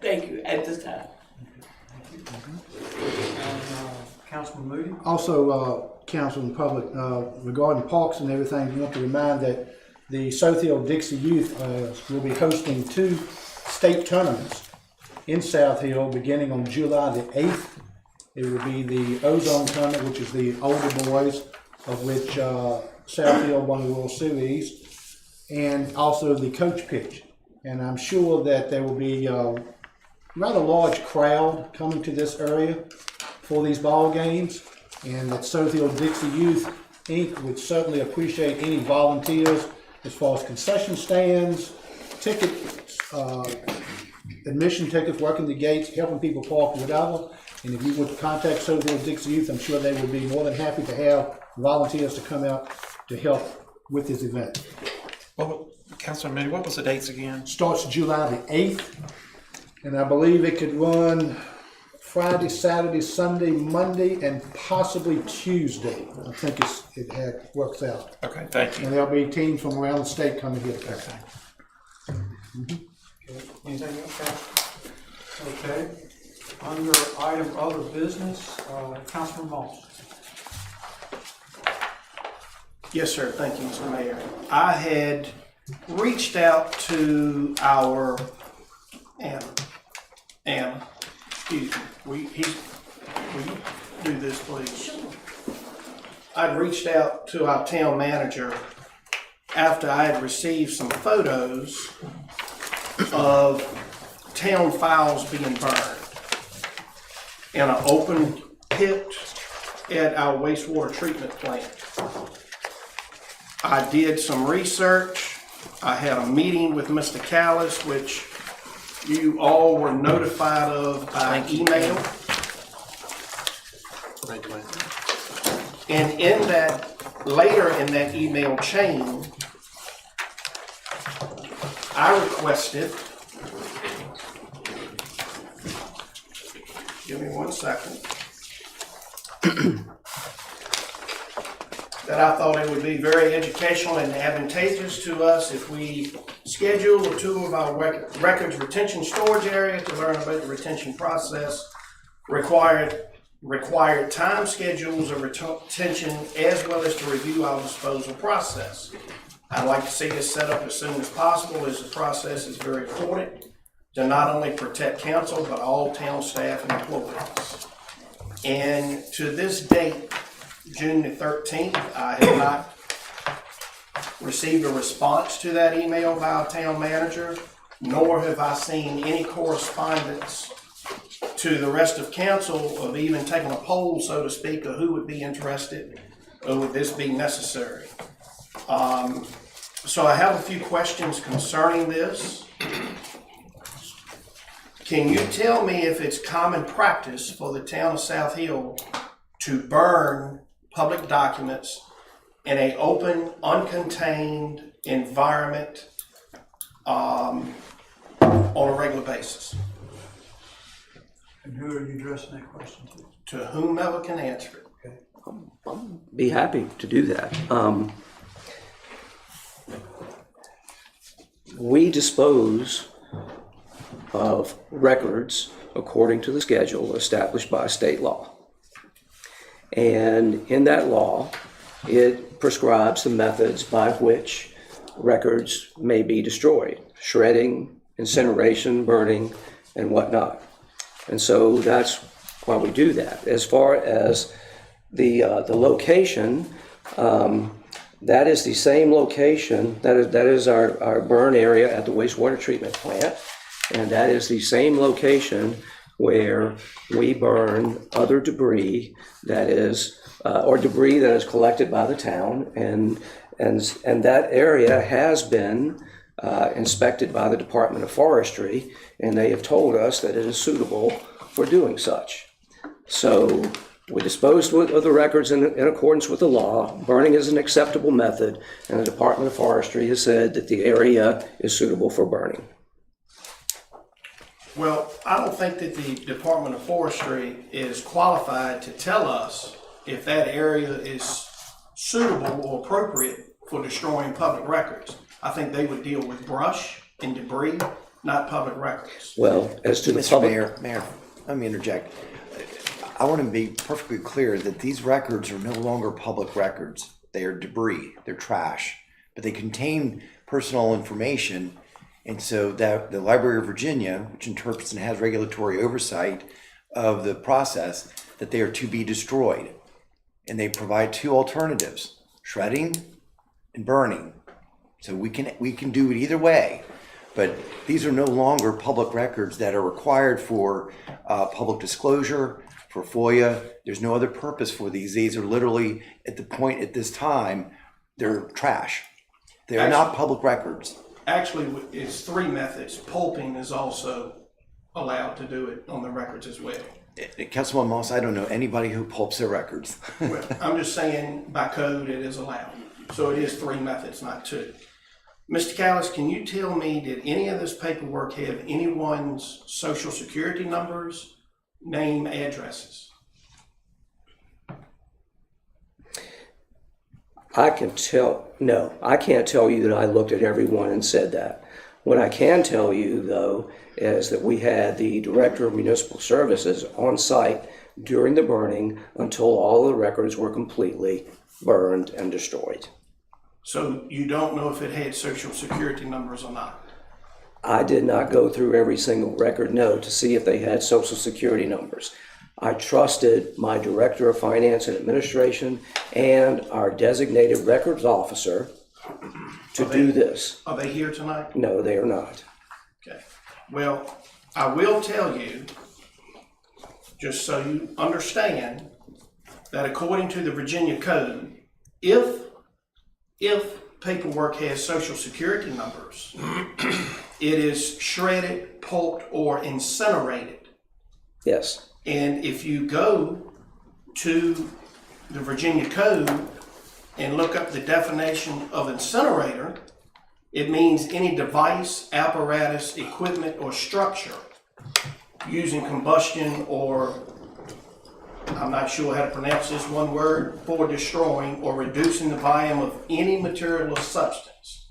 Thank you at this time. Councilman Moody? Also, council and public, regarding parks and everything, we want to remind that the South Hill Dixie Youth will be hosting 2 state tournaments in South Hill beginning on July the 8th. It will be the Ozone Tournament, which is the older boys, of which South Hill won the World Series, and also the coach pitch. And I'm sure that there will be a rather large crowd coming to this area for these ball games, and that South Hill Dixie Youth Inc. would certainly appreciate any volunteers as far as concession stands, tickets, admission tickets, working the gates, helping people park, whatever. And if you would contact South Hill Dixie Youth, I'm sure they would be more than happy to have volunteers to come out to help with this event. Well, Councilman Moody, what was the dates again? Starts July the 8th, and I believe it could run Friday, Saturday, Sunday, Monday, and possibly Tuesday. I think it works out. Okay, thank you. And there'll be teams from around the state coming here. Okay. Anything else? Okay. Under item other business, Councilman Moss. Yes, sir. Thank you, Mr. Mayor. I had reached out to our Anna, excuse me, will you do this, please? Sure. I'd reached out to our town manager after I had received some photos of town files being burned in an open pit at our wastewater treatment plant. I did some research. I had a meeting with Mr. Callis, which you all were notified of by email. And in that, later in that email chain, I requested, give me 1 second, that I thought it would be very educational and advantageous to us if we schedule a tour of our records retention storage area to learn about the retention process, required time schedules of retention, as well as to review our disposal process. I'd like to see this set up as soon as possible, as the process is very important to not only protect council, but all town staff and employees. And to this date, June the 13th, I have not received a response to that email by our town manager, nor have I seen any correspondence to the rest of council of even taking a poll, so to speak, of who would be interested or would this be necessary. So I have a few questions concerning this. Can you tell me if it's common practice for the town of South Hill to burn public documents in an open, uncontained environment on a regular basis? And who are you addressing that question to? To whomever can answer it. Okay. I'll be happy to do that. We dispose of records according to the schedule established by state law. And in that law, it prescribes the methods by which records may be destroyed: shredding, incineration, burning, and whatnot. And so that's why we do that. As far as the location, that is the same location, that is our burn area at the wastewater treatment plant, and that is the same location where we burn other debris that is, or debris that is collected by the town, and that area has been inspected by the Department of Forestry, and they have told us that it is suitable for doing such. So We disposed of the records in accordance with the law. Burning is an acceptable method, and the Department of Forestry has said that the area is suitable for burning. Well, I don't think that the Department of Forestry is qualified to tell us if that area is suitable or appropriate for destroying public records. I think they would deal with brush and debris, not public records. Well, as to the Mr. public... Mayor, let me interject. I want to be perfectly clear that these records are no longer public records. They are debris, they're trash, but they contain personal information. And so that the Library of Virginia, which interprets and has regulatory oversight of the process, that they are to be destroyed. And they provide two alternatives, shredding and burning. So we can do it either way, but these are no longer public records that are required for public disclosure, for FOIA. There's no other purpose for these. These are literally, at the point at this time, they're trash. They're not public records. Actually, it's three methods. Pulping is also allowed to do it on the records as well. Councilman Moss, I don't know anybody who pulps their records. Well, I'm just saying by code it is allowed. So it is three methods, not two. Mr. Callis, can you tell me, did any of this paperwork have anyone's social security numbers, name, addresses? No, I can't tell you that I looked at everyone and said that. What I can tell you, though, is that we had the Director of Municipal Services on site during the burning until all the records were completely burned and destroyed. So you don't know if it had social security numbers or not? I did not go through every single record, no, to see if they had social security numbers. I trusted my Director of Finance and Administration and our designated records officer to do this. Are they here tonight? No, they are not. Okay. Well, I will tell you, just so you understand, that according to the Virginia Code, if paperwork has social security numbers, it is shredded, pulped, or incinerated. Yes. And if you go to the Virginia Code and look up the definition of incinerator, it means any device, apparatus, equipment, or structure using combustion or, I'm not sure how to pronounce this one word, for destroying or reducing the volume of any material or substance.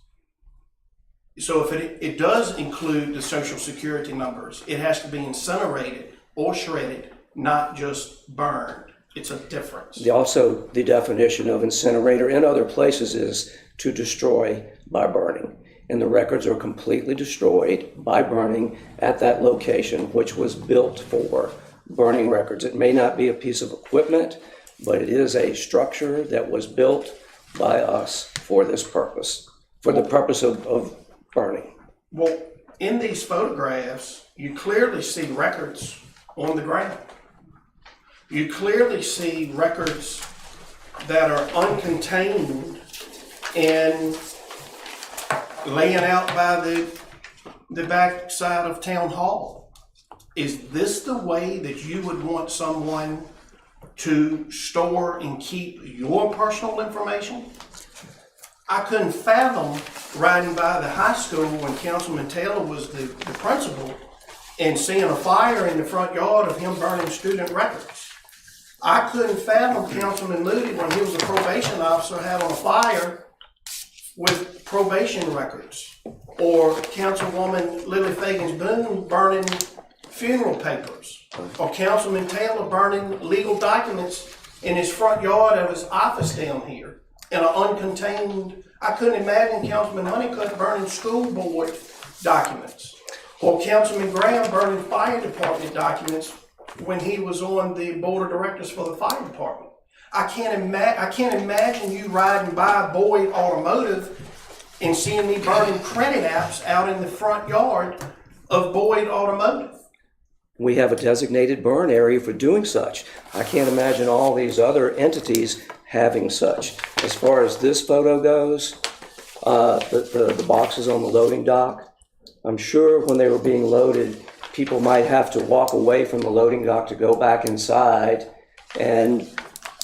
So if it does include the social security numbers, it has to be incinerated or shredded, not just burned. It's a difference. Also, the definition of incinerator in other places is to destroy by burning. And the records are completely destroyed by burning at that location, which was built for burning records. It may not be a piece of equipment, but it is a structure that was built by us for this purpose, for the purpose of burning. Well, in these photographs, you clearly see records on the ground. You clearly see records that are uncontained and laying out by the back side of Town Hall. Is this the way that you would want someone to store and keep your personal information? I couldn't fathom riding by the high school when Councilman Taylor was the principal and seeing a fire in the front yard of him burning student records. I couldn't fathom Councilman Moody when he was a probation officer having a fire with probation records, or Councilwoman Lily Fagans-Boone burning funeral papers, or Councilman Taylor burning legal documents in his front yard of his office down here in an uncontained. I couldn't imagine Councilman Honeycutt burning school board documents, or Councilman Graham burning fire department documents when he was on the board of directors for the fire department. I can't imagine you riding by Boyd Automotive and seeing me burning credit apps out in the front yard of Boyd Automotive. We have a designated burn area for doing such. I can't imagine all these other entities having such. As far as this photo goes, the boxes on the loading dock, I'm sure when they were being loaded, people might have to walk away from the loading dock to go back inside and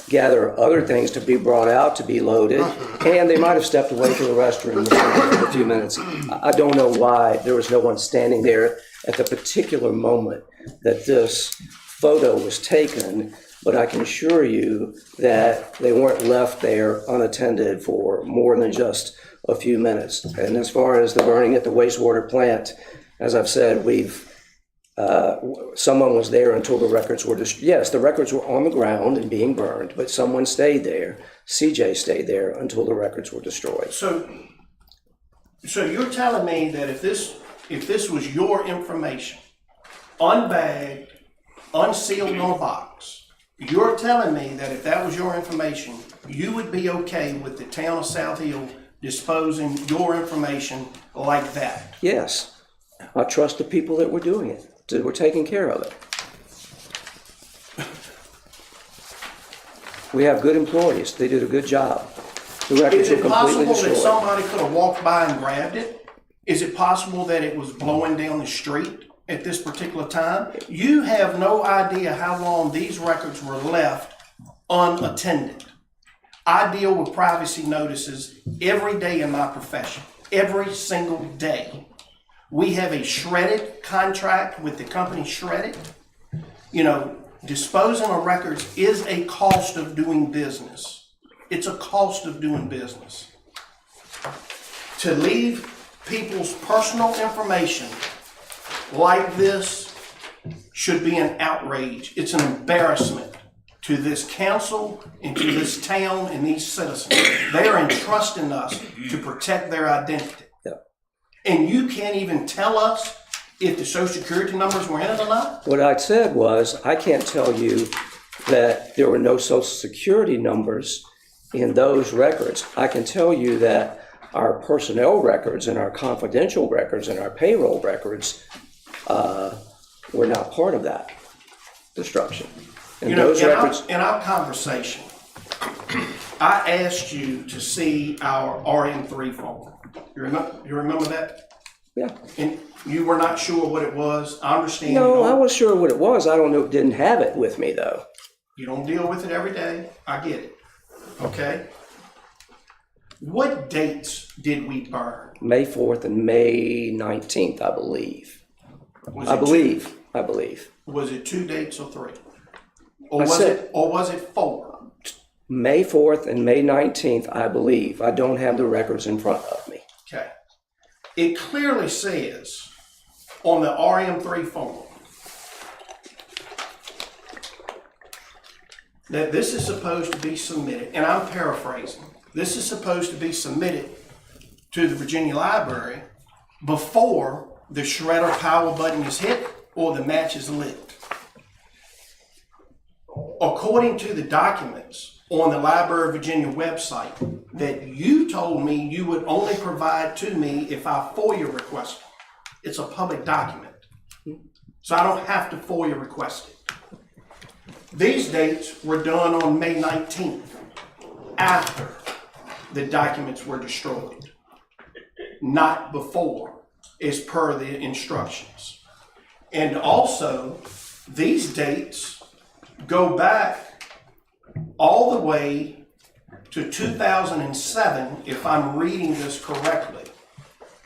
gather other things to be brought out, to be loaded, and they might have stepped away to the restroom for a few minutes. I don't know why there was no one standing there at the particular moment that this photo was taken, but I can assure you that they weren't left there unattended for more than just a few minutes. And as far as the burning at the wastewater plant, as I've said, someone was there until the records were yes, the records were on the ground and being burned, but someone stayed there. CJ stayed there until the records were destroyed. So you're telling me that if this was your information, unbagged, unsealed in a box, you're telling me that if that was your information, you would be okay with the town of South Hill disposing your information like that? Yes, I trust the people that were doing it, that were taking care of it. We have good employees. They did a good job. The records Is were it completely possible that destroyed. somebody could have walked by and grabbed it? Is it possible that it was blowing down the street at this particular time? You have no idea how long these records were left unattended. I deal with privacy notices every day in my profession, every single day. We have a shredded contract with the company Shredded. You know, disposing of records is a cost of doing business. It's a cost of doing business. To leave people's personal information like this should be an outrage. It's an embarrassment to this council and to this town and these citizens. They are entrusting us to protect their identity. And you can't even tell us if the social security numbers were in it or not? What I said was, I can't tell you that there were no social security numbers in those records. I can tell you that our personnel records and our confidential records and our payroll records were not part of that destruction. And you know, those records. In our conversation, I asked you to see our RM3 form. You remember that? Yeah. And you were not sure what it was. I understand. No, I was sure what it was. I don't know, didn't have it with me though. You don't deal with it every day. I get it. Okay. What dates did we burn? May 4th and May 19th, I believe. I believe. Was it 2 dates or 3? Or was it 4? May 4th and May 19th, I believe. I don't have the records in front of me. Okay. It clearly says on the RM3 form that this is supposed to be submitted, and I'm paraphrasing, this is supposed to be submitted to the Virginia Library before the shredder power button is hit or the match is lit. According to the documents on the Library of Virginia website that you told me you would only provide to me if I FOIA request them. It's a public document. So I don't have to FOIA request it. These dates were done on May 19th, after the documents were destroyed, not before, as per the instructions. And also, these dates go back all the way to 2007, if I'm reading this correctly.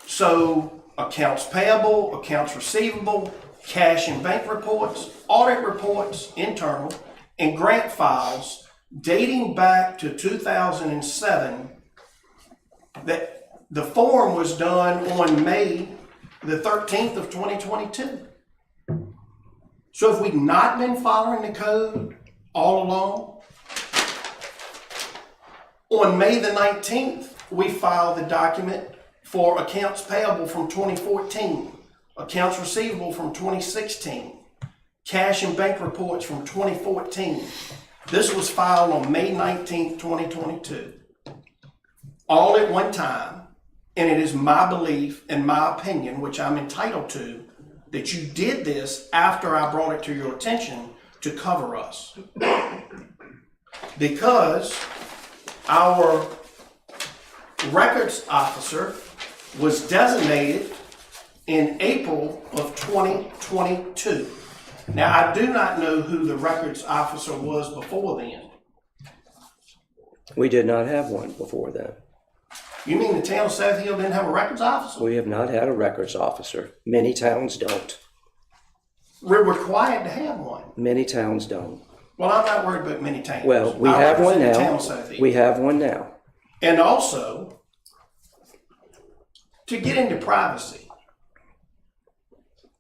So accounts payable, accounts receivable, cash and bank reports, audit reports, internal, and grant files dating back to 2007. That the form was done on May the 13th of 2022. So have we not been following the code all along? On May the 19th, we filed the document for accounts payable from 2014, accounts receivable from 2016, cash and bank reports from 2014. This was filed on May 19th, 2022. All at one time, and it is my belief and my opinion, which I'm entitled to, that you did this after I brought it to your attention to cover us. Because our records officer was designated in April of 2022. Now, I do not know who the records officer was before then. We did not have one before then. You mean the town of South Hill didn't have a records officer? We have not had a records officer. Many towns don't. We're required to have one. Many towns don't. Well, I'm not worried about many towns. Well, we I have one represent the town now. of South Hill. We have one now. And also, to get into privacy,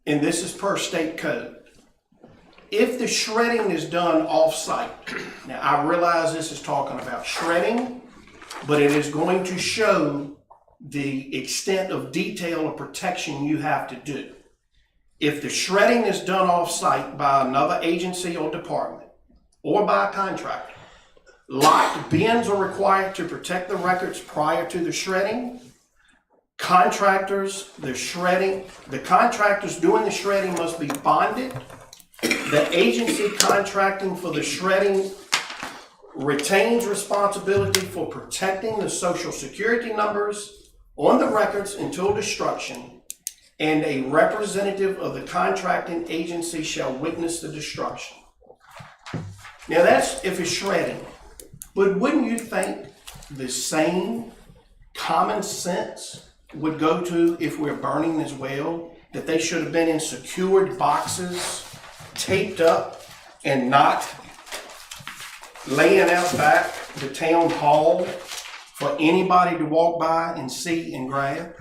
and this is per state code, if the shredding is done off-site, now I realize this is talking about shredding, but it is going to show the extent of detail or protection you have to do. If the shredding is done off-site by another agency or department, or by a contractor, locked bins are required to protect the records prior to the shredding. Contractors, the contractors doing the shredding must be bonded. The agency contracting for the shredding retains responsibility for protecting the social security numbers on the records until destruction, and a representative of the contracting agency shall witness the destruction. Now that's if it's shredding, but wouldn't you think the same common sense would go to if we're burning as well, that they should have been in secured boxes, taped up, and not laying out back the town hall for anybody to walk by and see and grab?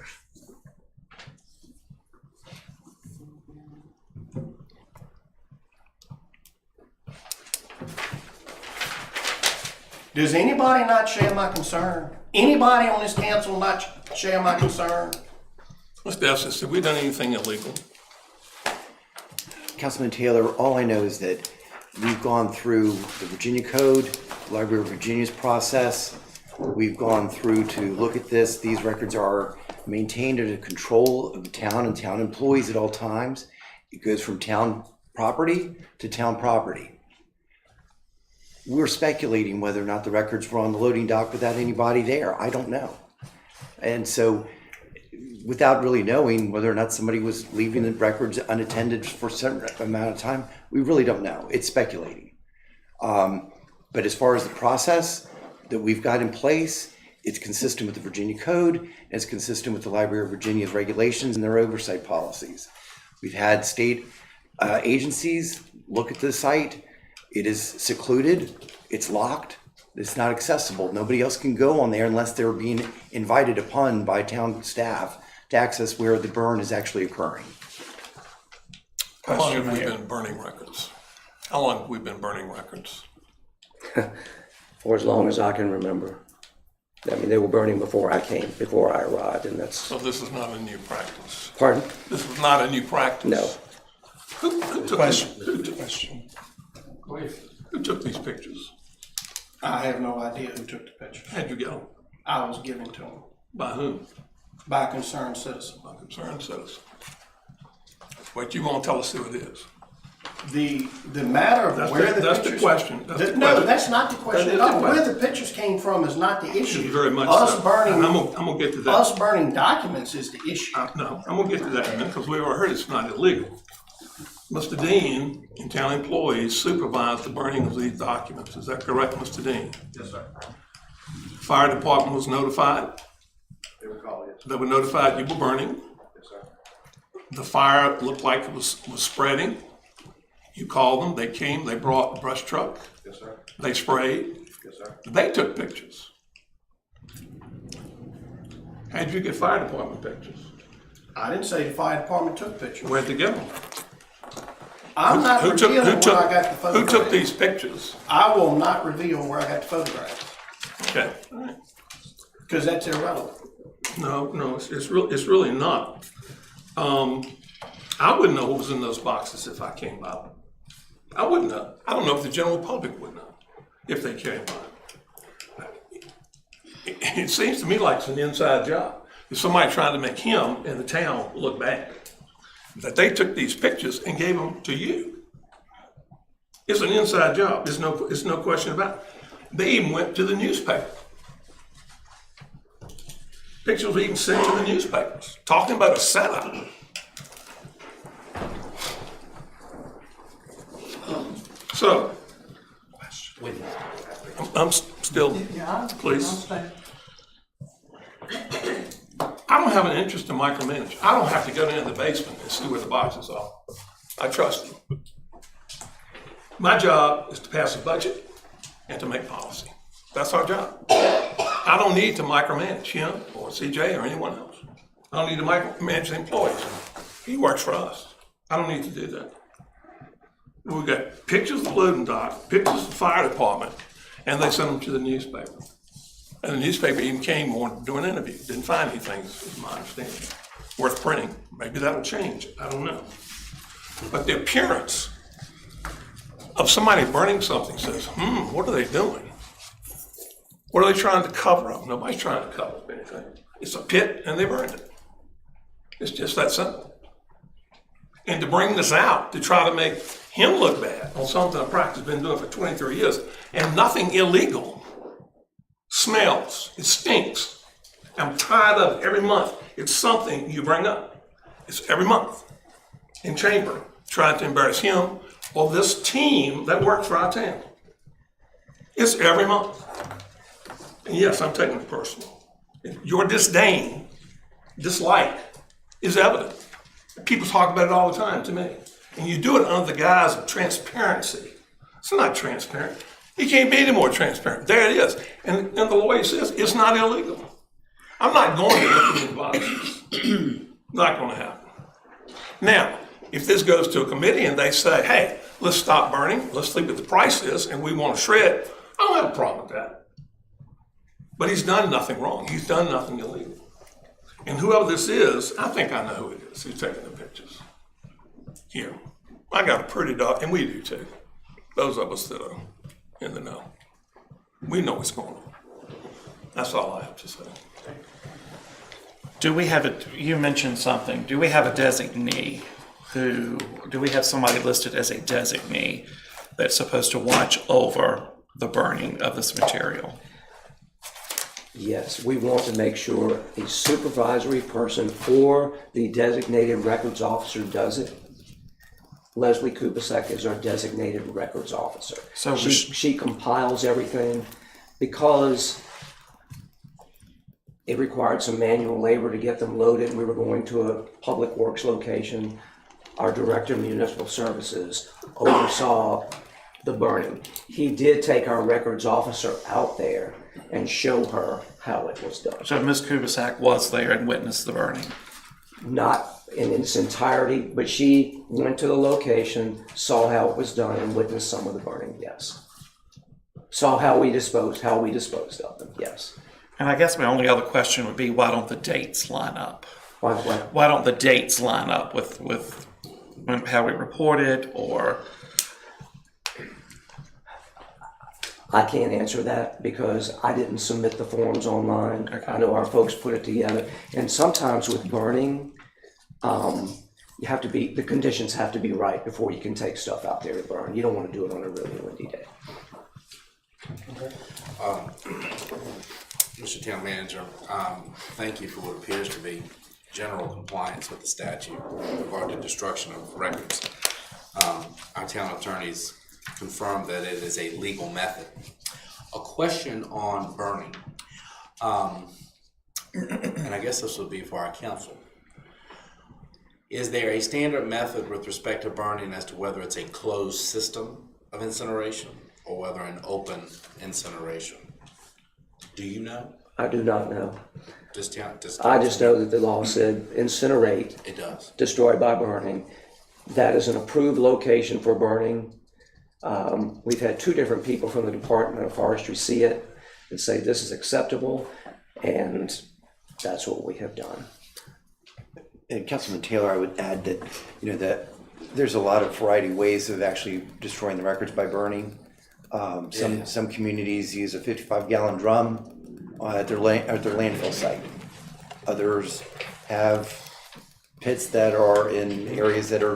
Does anybody not share my concern? Anybody on this council not share my concern? Mr. Estes, have we done anything illegal? Councilman Taylor, all I know is that we've gone through the Virginia Code, Library of Virginia's process. We've gone through to look at this. These records are maintained under control of the town and town employees at all times. It goes from town property to town property. We're speculating whether or not the records were on the loading dock without anybody there. I don't know. And so, without really knowing whether or not somebody was leaving the records unattended for a certain amount of time, we really don't know. It's speculating. But as far as the process that we've got in place, it's consistent with the Virginia Code, and it's consistent with the Library of Virginia's regulations and their oversight policies. We've had state agencies look at the site. It is secluded, it's locked, it's not accessible. Nobody else can go on there unless they're being invited upon by town staff to access where the burn is actually occurring. How long have we been burning records? How long have we been burning records? For as long as I can remember. I mean, they were burning before I arrived, and that's... So this is not a new practice? Pardon? This was not a new practice? No. Who took Who took these pictures? I have no idea who took the pictures. How'd you get them? I was given to them. By whom? By a concerned citizen. By a concerned citizen. Wait, you won't tell us who it is? The matter of That's where the- the that's the pictures... question. That's the No, question. that's not the question That at is the all. Where question. the pictures came from is not the issue. Very much Us so. burning... And I'm gonna get to that. Us burning documents is the issue. No, I'm gonna get to that in a minute, because we already heard it's not illegal. Mr. Dean and town employees supervised the burning of these documents. Is that correct, Mr. Dean? Yes, sir. Fire department was notified? They were called, yes. They were notified you were burning? Yes, sir. The fire looked like it was spreading. You called them, they came, they brought a brush truck. Yes, sir. They sprayed. Yes, sir. They took pictures. How'd you get fire department pictures? I didn't say the fire department took pictures. Where'd they get them? I'm not revealing where I got the photographs. Who took these pictures? I will not reveal where I got the photographs, Okay, all right. because that's irrelevant. No, it's really not. I wouldn't know what was in those boxes if I came by them. I wouldn't know. I don't know if the general public would know if they came by. It seems to me like it's an inside job. If somebody trying to make him and the town look bad, that they took these pictures and gave them to you. It's an inside job. There's no question about it. They even went to the newspaper. Pictures were even sent to the newspapers, talking about a setup. So, I'm still, please. I don't have an interest in micromanage. I don't have to go down to the basement and see where the boxes are. I trust them. My job is to pass a budget and to make policy. That's our job. I don't need to micromanage him or CJ or anyone else. I don't need to micromanage the employees. He works for us. I don't need to do that. We got pictures of the loading dock, pictures of the fire department, and they sent them to the newspaper. And the newspaper even came on to do an interview. Didn't find anything, is my understanding, worth printing. Maybe that'll change. I don't know. But the appearance of somebody burning something says, what are they doing? What are they trying to cover up? Nobody's trying to cover up anything. It's a pit and they burned it. It's just that simple. And to bring this out, to try to make him look bad on something I've practiced, been doing for 23 years, and nothing illegal, smells, it stinks. I'm tired of it every month. It's something you bring up. It's every month in chamber, trying to embarrass him or this team that works for our town. It's every month. And yes, I'm taking it personal. Your disdain, dislike, is evident. People talk about it all the time to me. And you do it under the guise of transparency. It's not transparent. You can't be any more transparent. There it is. And the lawyer says it's not illegal. I'm not going to implement boxes. Not going to happen. Now, if this goes to a committee and they say, hey, let's stop burning, let's leave what the price is, and we want to shred, I don't have a problem with that. But he's done nothing wrong. He's done nothing illegal. And whoever this is, I think I know who it is who's taking the pictures. Here. I got a pretty dog, and we do too. Those of us that are in the know. We know what's going on. That's all I have to say. Do we have you mentioned something, do we have a designee do we have somebody listed as a designee that's supposed to watch over the burning of this material? Yes, we want to make sure a supervisory person or the designated records officer does it. Leslie Kubasek is our designated records officer. So she compiles everything because it required some manual labor to get them loaded. We were going to a public works location. Our director of municipal services oversaw the burning. He did take our records officer out there and show her how it was done. So Ms. Kubasek was there and witnessed the burning? Not in its entirety, but she went to the location, saw how it was done, and witnessed some of the burning, yes. Saw how we disposed of them, yes. And I guess my only other question would be, why don't the dates line up? Why don't the dates line up with how we reported, or? I can't answer that because I didn't submit the forms online. Okay. I know our folks put it together. And sometimes with burning, the conditions have to be right before you can take stuff out there to burn. You don't want to do it on a really windy day. Mr. Town Manager, thank you for what appears to be general compliance with the statute regarding destruction of records. Our town attorneys confirmed that it is a legal method. A question on burning, and I guess this would be for our council. Is there a standard method with respect to burning as to whether it's a closed system of incineration or whether an open incineration? Do you know? I do not know. I just know that the law said incinerate. It does. Destroy by burning. That is an approved location for burning. We've had two different people from the Department of Forestry see it and say this is acceptable, and that's what we have done. And Councilman Taylor, I would add that, that there's a lot of variety of ways of actually destroying the records by burning. Some communities use a 55-gallon drum at their landfill site. Others have pits that are in areas that are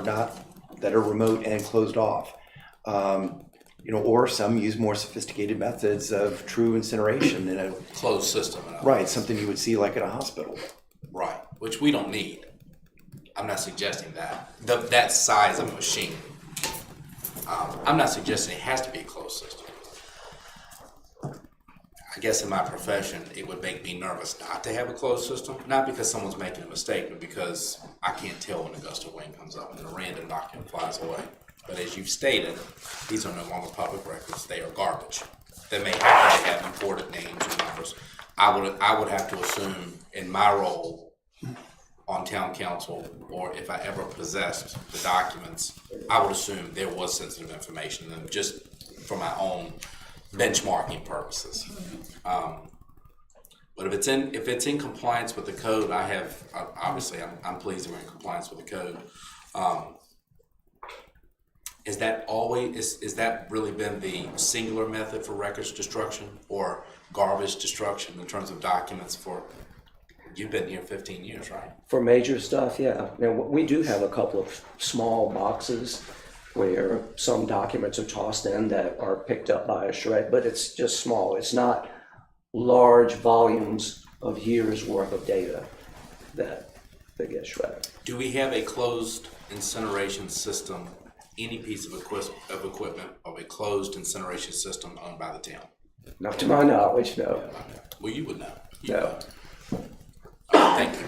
remote and closed off. Or some use more sophisticated methods of true incineration in a closed system. Right, something you would see like at a hospital. Right, which we don't need. I'm not suggesting that. That size of machine. I'm not suggesting it has to be a closed system. I guess in my profession, it would make me nervous not to have a closed system, not because someone's making a mistake, but because I can't tell when a gust of wind comes up and a random document flies away. But as you've stated, these are no longer public records, they are garbage. They may happen to have important names and numbers. I would have to assume in my role on town council, or if I ever possessed the documents, I would assume there was sensitive information in them just for my own benchmarking purposes. But if it's in compliance with the code, obviously I'm pleased we're in compliance with the code. Is that really been the singular method for records destruction or garbage destruction in terms of documents for, you've been here 15 years, right? For major stuff, yeah. Now, we do have a couple of small boxes where some documents are tossed in that are picked up by a shred, but it's just small. It's not large volumes of years worth of data that get shredded. Do we have a closed incineration system, any piece of equipment of a closed incineration system owned by the town? Not to my knowledge, no. Well, you would know. No. Thank you.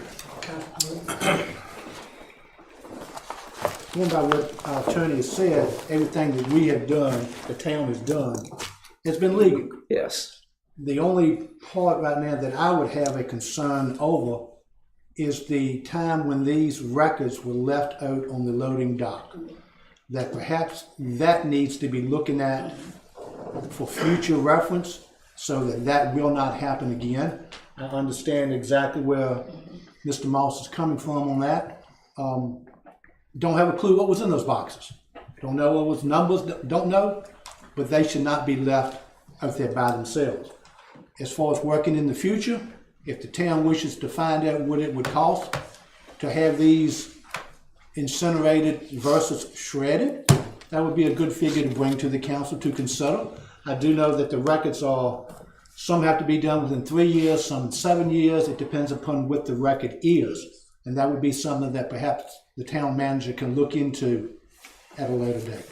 Going by what our attorney has said, everything that we have done, the town has done, has been legal. Yes. The only part right now that I would have a concern over is the time when these records were left out on the loading dock. That perhaps that needs to be looking at for future reference so that that will not happen again. I understand exactly where Mr. Moss is coming from on that. Don't have a clue what was in those boxes. Don't know what was numbers, don't know, but they should not be left out there by themselves. As far as working in the future, if the town wishes to find out what it would cost to have these incinerated versus shredded, that would be a good figure to bring to the council to consider. I do know that the records are, some have to be done within 3 years, some 7 years. It depends upon what the record is. And that would be something that perhaps the town manager can look into at a later date.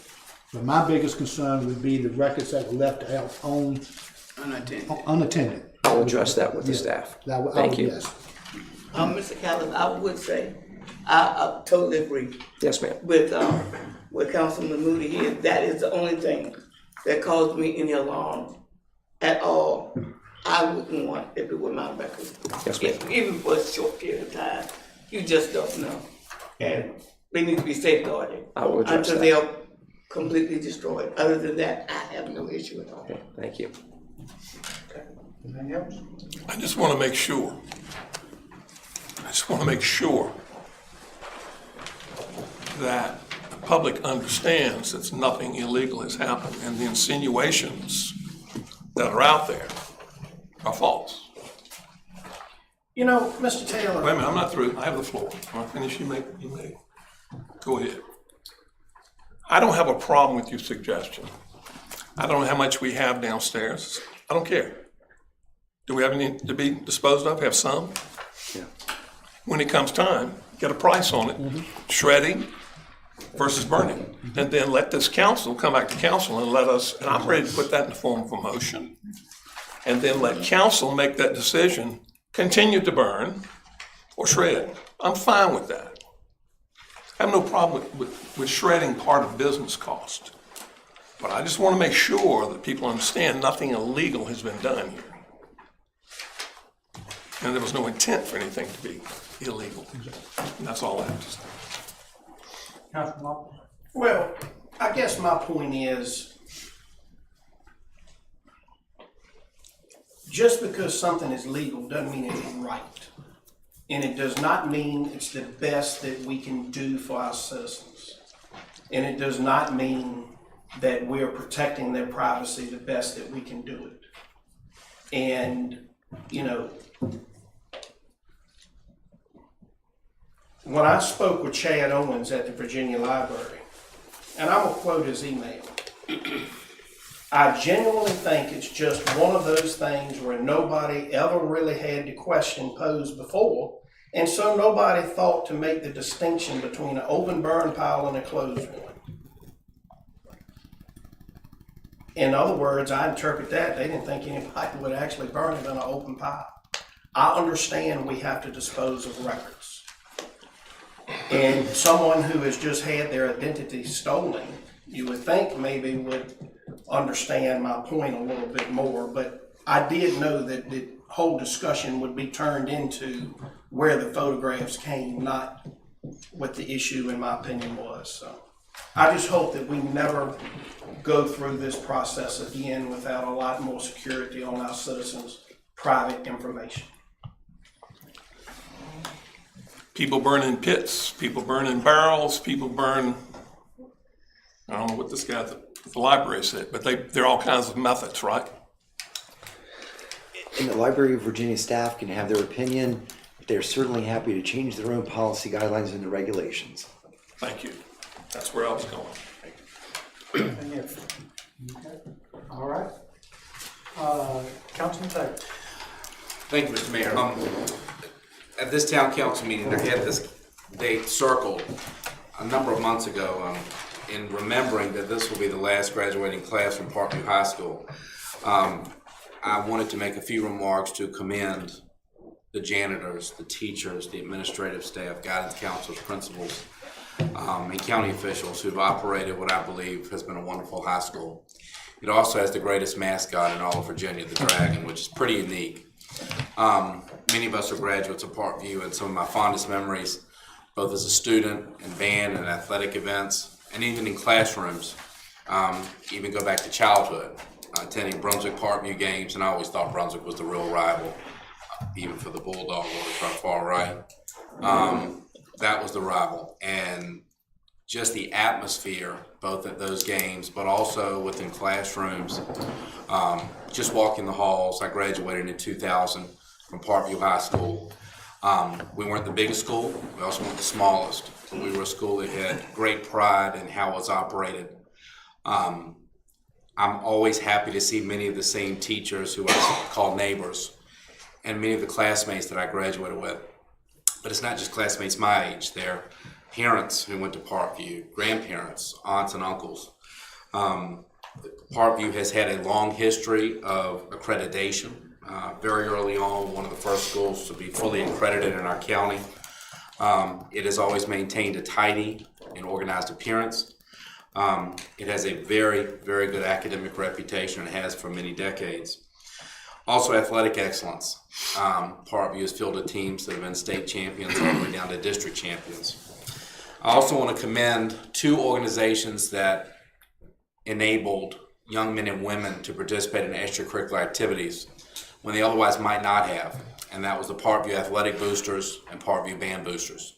But my biggest concern would be the records that were left out on unattended. I'll address that with the staff. Thank you. Yes. Mr. Callis, I would say, I totally agree. Yes, ma'am. With Councilman Moody here. That is the only thing that caused me any alarm at all. I wouldn't want if it were my record. Yes, ma'am. Even for a short period of time. You just don't know. And they need to be safeguarded. I will address until that. they are completely destroyed. Other than that, I have no issue at all. Okay, thank you. Anything else? I just want to make sure. That the public understands that nothing illegal has happened and the insinuations that are out there are false. You know, Mr. Taylor. Wait a minute, I'm not through. I have the floor. When I finish, you may go ahead. I don't have a problem with your suggestion. I don't know how much we have downstairs. I don't care. Do we have any to be disposed of? Have some? Yeah. When it comes time, get a price on it. Shredding versus burning. And then let this council come back to council and let us, and I'm ready to put that in the form of a motion. And then let council make that decision, continue to burn or shred. I'm fine with that. I have no problem with shredding part of business cost. But I just want to make sure that people understand nothing illegal has been done here. And there was no intent for anything to be illegal. And that's all I have to say. Well, I guess my point is, just because something is legal doesn't mean it's right. And it does not mean it's the best that we can do for our citizens. And it does not mean that we're protecting their privacy the best that we can do it. And, you know, when I spoke with Chad Owens at the Virginia Library, and I'm gonna quote his email, I genuinely think it's just one of those things where nobody ever really had the question posed before, and so nobody thought to make the distinction between an open burn pile and a closed one. In other words, I interpret that, they didn't think anybody would actually burn it in an open pipe. I understand we have to dispose of records. And someone who has just had their identity stolen, you would think maybe would understand my point a little bit more, but I did know that the whole discussion would be turned into where the photographs came, not what the issue, in my opinion, was. So I just hope that we never go through this process again without a lot more security on our citizens' private information. People burn in pits, people burn in barrels, people burn, I don't know what this guy at the library said, but there are all kinds of methods, right? And the Library of Virginia staff can have their opinion. They're certainly happy to change their own policy guidelines and the regulations. Thank you. That's where I was going. All right. Councilman Taylor. Thank you, Mr. Mayor. At this town council meeting, they had this date circled a number of months ago in remembering that this will be the last graduating class from Parkview High School. I wanted to make a few remarks to commend the janitors, the teachers, the administrative staff, guidance counselors, principals, and county officials who've operated what I believe has been a wonderful high school. It also has the greatest mascot in all of Virginia, the Dragon, which is pretty unique. Many of us are graduates of Parkview, and some of my fondest memories, both as a student in band and athletic events, and even in classrooms, even go back to childhood, attending Brunswick Parkview games, and I always thought Brunswick was the real rival, even for the Bulldog or far right. That was the rival, and just the atmosphere, both at those games, but also within classrooms, just walking the halls. I graduated in 2000 from Parkview High School. We weren't the biggest school, we also weren't the smallest, but we were a school that had great pride in how it was operated. I'm always happy to see many of the same teachers who I call neighbors, and many of the classmates that I graduated with. But it's not just classmates my age, they're parents who went to Parkview, grandparents, aunts and uncles. Parkview has had a long history of accreditation. Very early on, one of the first schools to be fully accredited in our county. It has always maintained a tidy and organized appearance. It has a very, very good academic reputation and has for many decades. Also athletic excellence. Parkview has fielded teams that have been state champions all the way down to district champions. I also want to commend two organizations that enabled young men and women to participate in extracurricular activities when they otherwise might not have, and that was the Parkview Athletic Boosters and Parkview Band Boosters.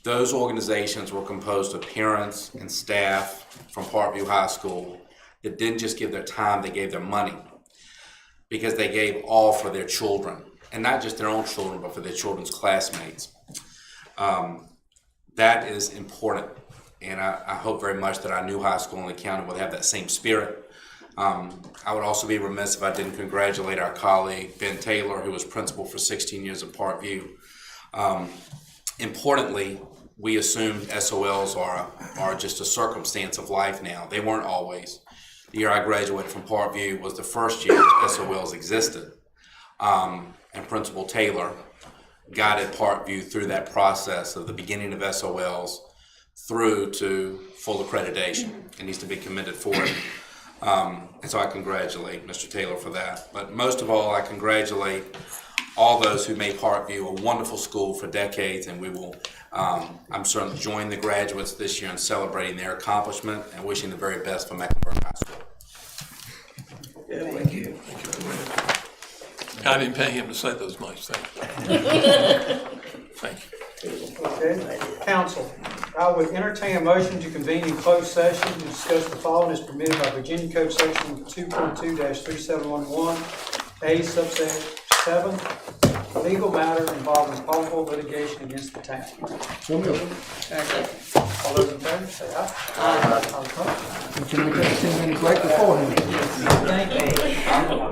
Those organizations were composed of parents and staff from Parkview High School that didn't just give their time, they gave their money, because they gave all for their children, and not just their own children, but for their children's classmates. That is important, and I hope very much that our new high school in the county will have that same spirit. I would also be remiss if I didn't congratulate our colleague, Ben Taylor, who was principal for 16 years at Parkview. Importantly, we assumed SOLs are just a circumstance of life now. They weren't always. The year I graduated from Parkview was the first year SOLs existed. And Principal Taylor guided Parkview through that process of the beginning of SOLs through to full accreditation. It needs to be commended for it. And so I congratulate Mr. Taylor for that. But most of all, I congratulate all those who made Parkview a wonderful school for decades, and we will, I'm certain, join the graduates this year in celebrating their accomplishment and wishing the very best for Mecklenburg High School. Yeah, thank you. I didn't pay him to say those nice things. Thank you. Okay, council, I would entertain a motion to convene in closed session to discuss the following as permitted by Virginia Code Section 2.2-3711, A subsection 7, legal matter involving probable litigation against the town. So moved. All those in favor, say aye. Aye. All opposed? We can make a 10-minute break beforehand. Thank you.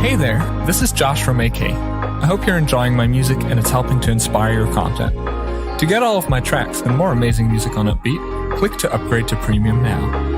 Hey there, this is Josh from AK. I hope you're enjoying my music and it's helping to inspire your content. To get all of my tracks and more amazing music on Upbeat, click to upgrade to Premium now.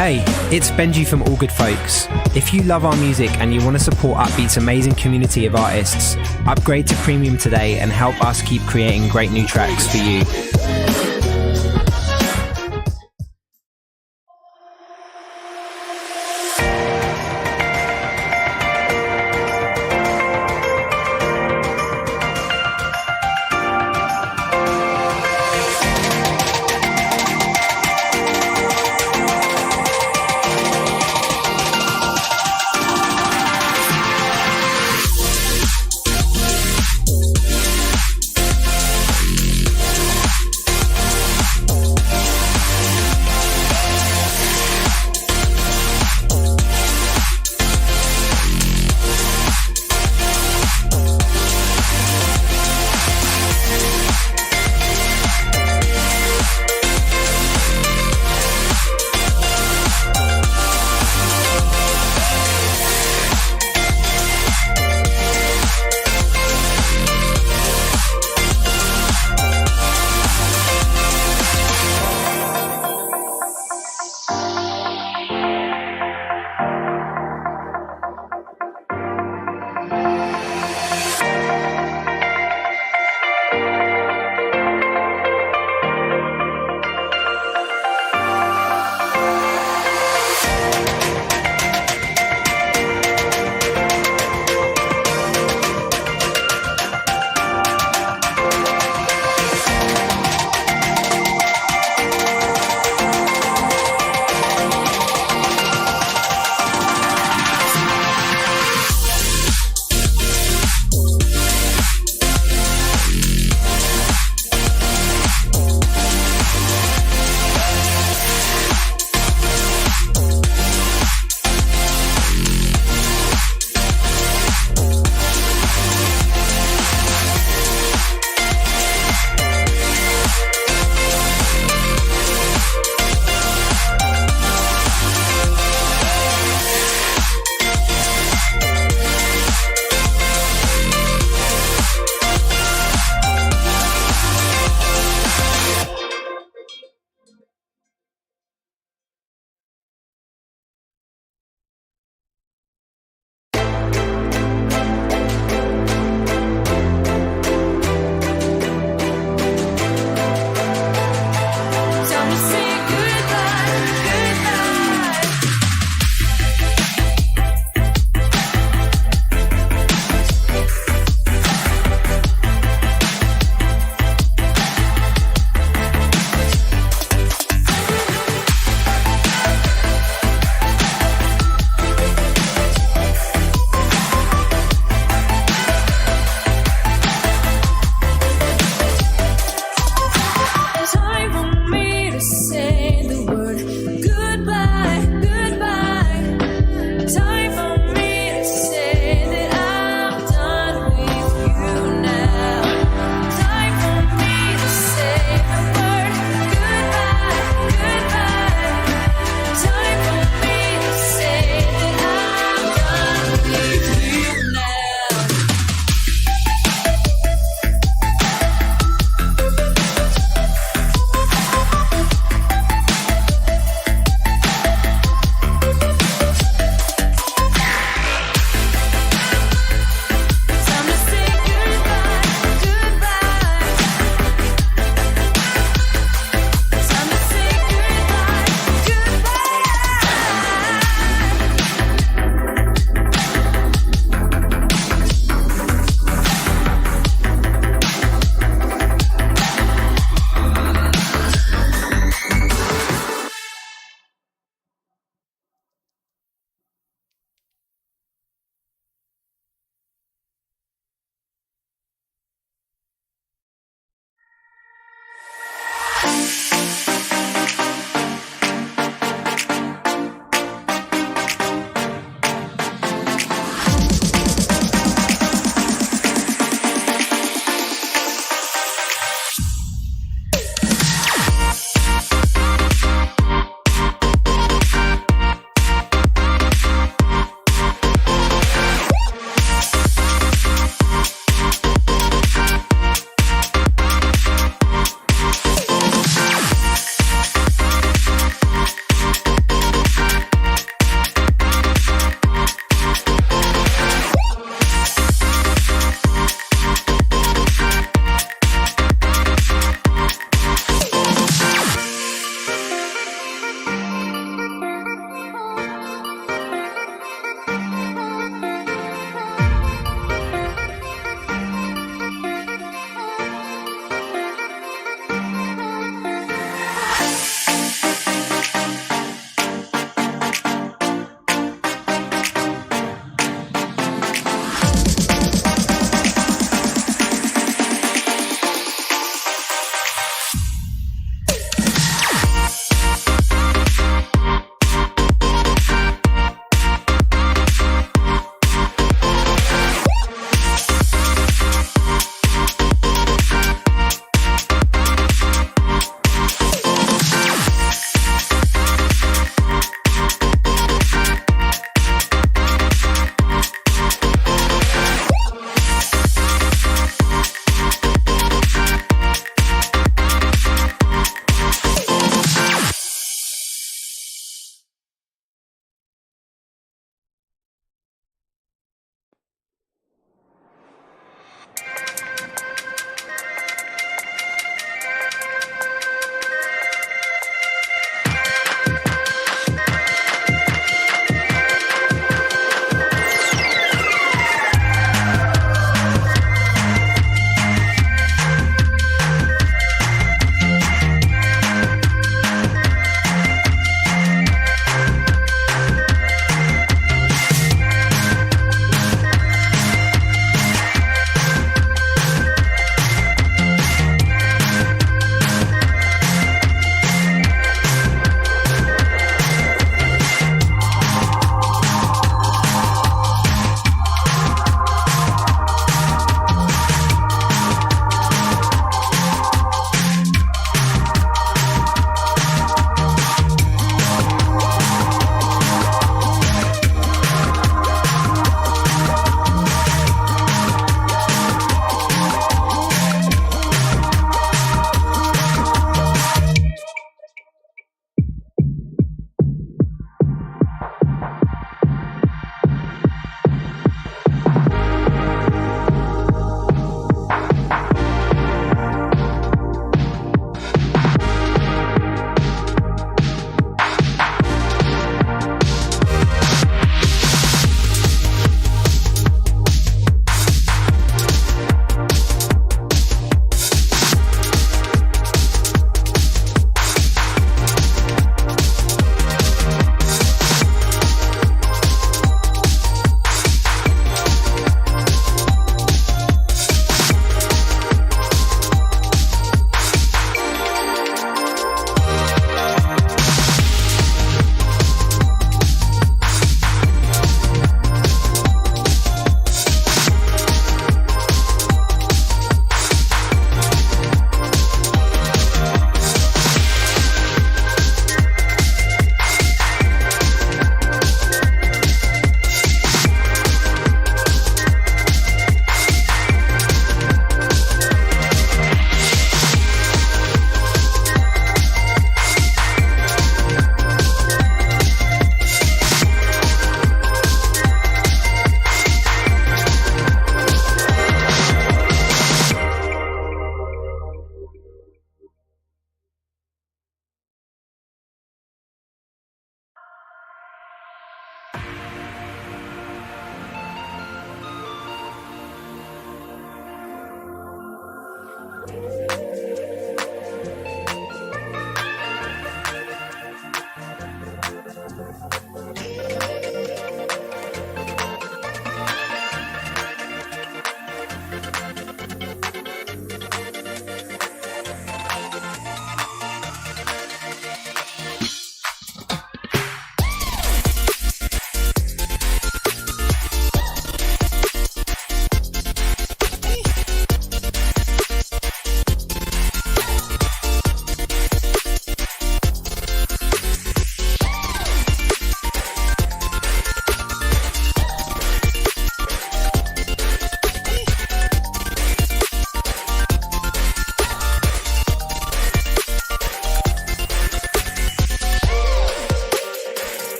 Hey, it's Benji from All Good Folks. If you love our music and you want to support Upbeat's amazing community of artists, upgrade to Premium today and help us keep creating great new tracks for you.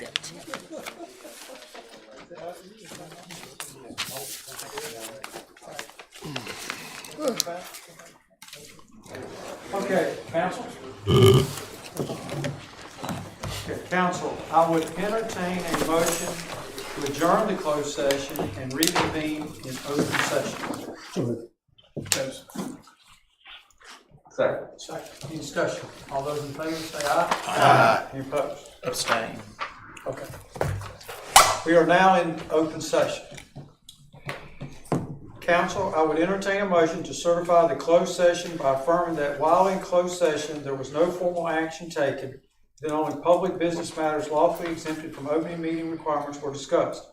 it. Okay, council. Okay, council, I would entertain a motion to adjourn the closed session and reconvene in open session. Second. Second. Any discussion? All those in favor say aye. Aye. Any opposed? Abstain. Okay. We are now in open session. Council, I would entertain a motion to certify the closed session by affirming that while in closed session, there was no formal action taken, that only public business matters lawfully exempted from opening meeting requirements were discussed,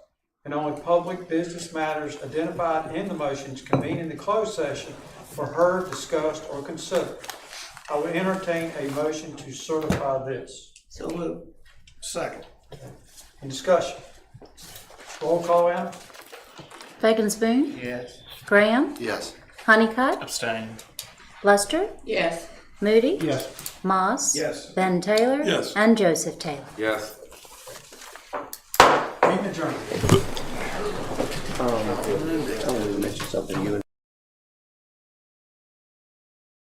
and only public business matters identified in the motions convened in the closed session were heard, discussed, or considered. I would entertain a motion to certify this. So moved. Second. In discussion. Roll call out. Bacon Spoon? Yes. Graham? Yes. Honeycutt? Abstain. Luster? Yes. Moody? Yes. Moss? Yes. Ben Taylor? Yes. And Joseph Taylor. Yes. Meeting adjourned. I want to mention something.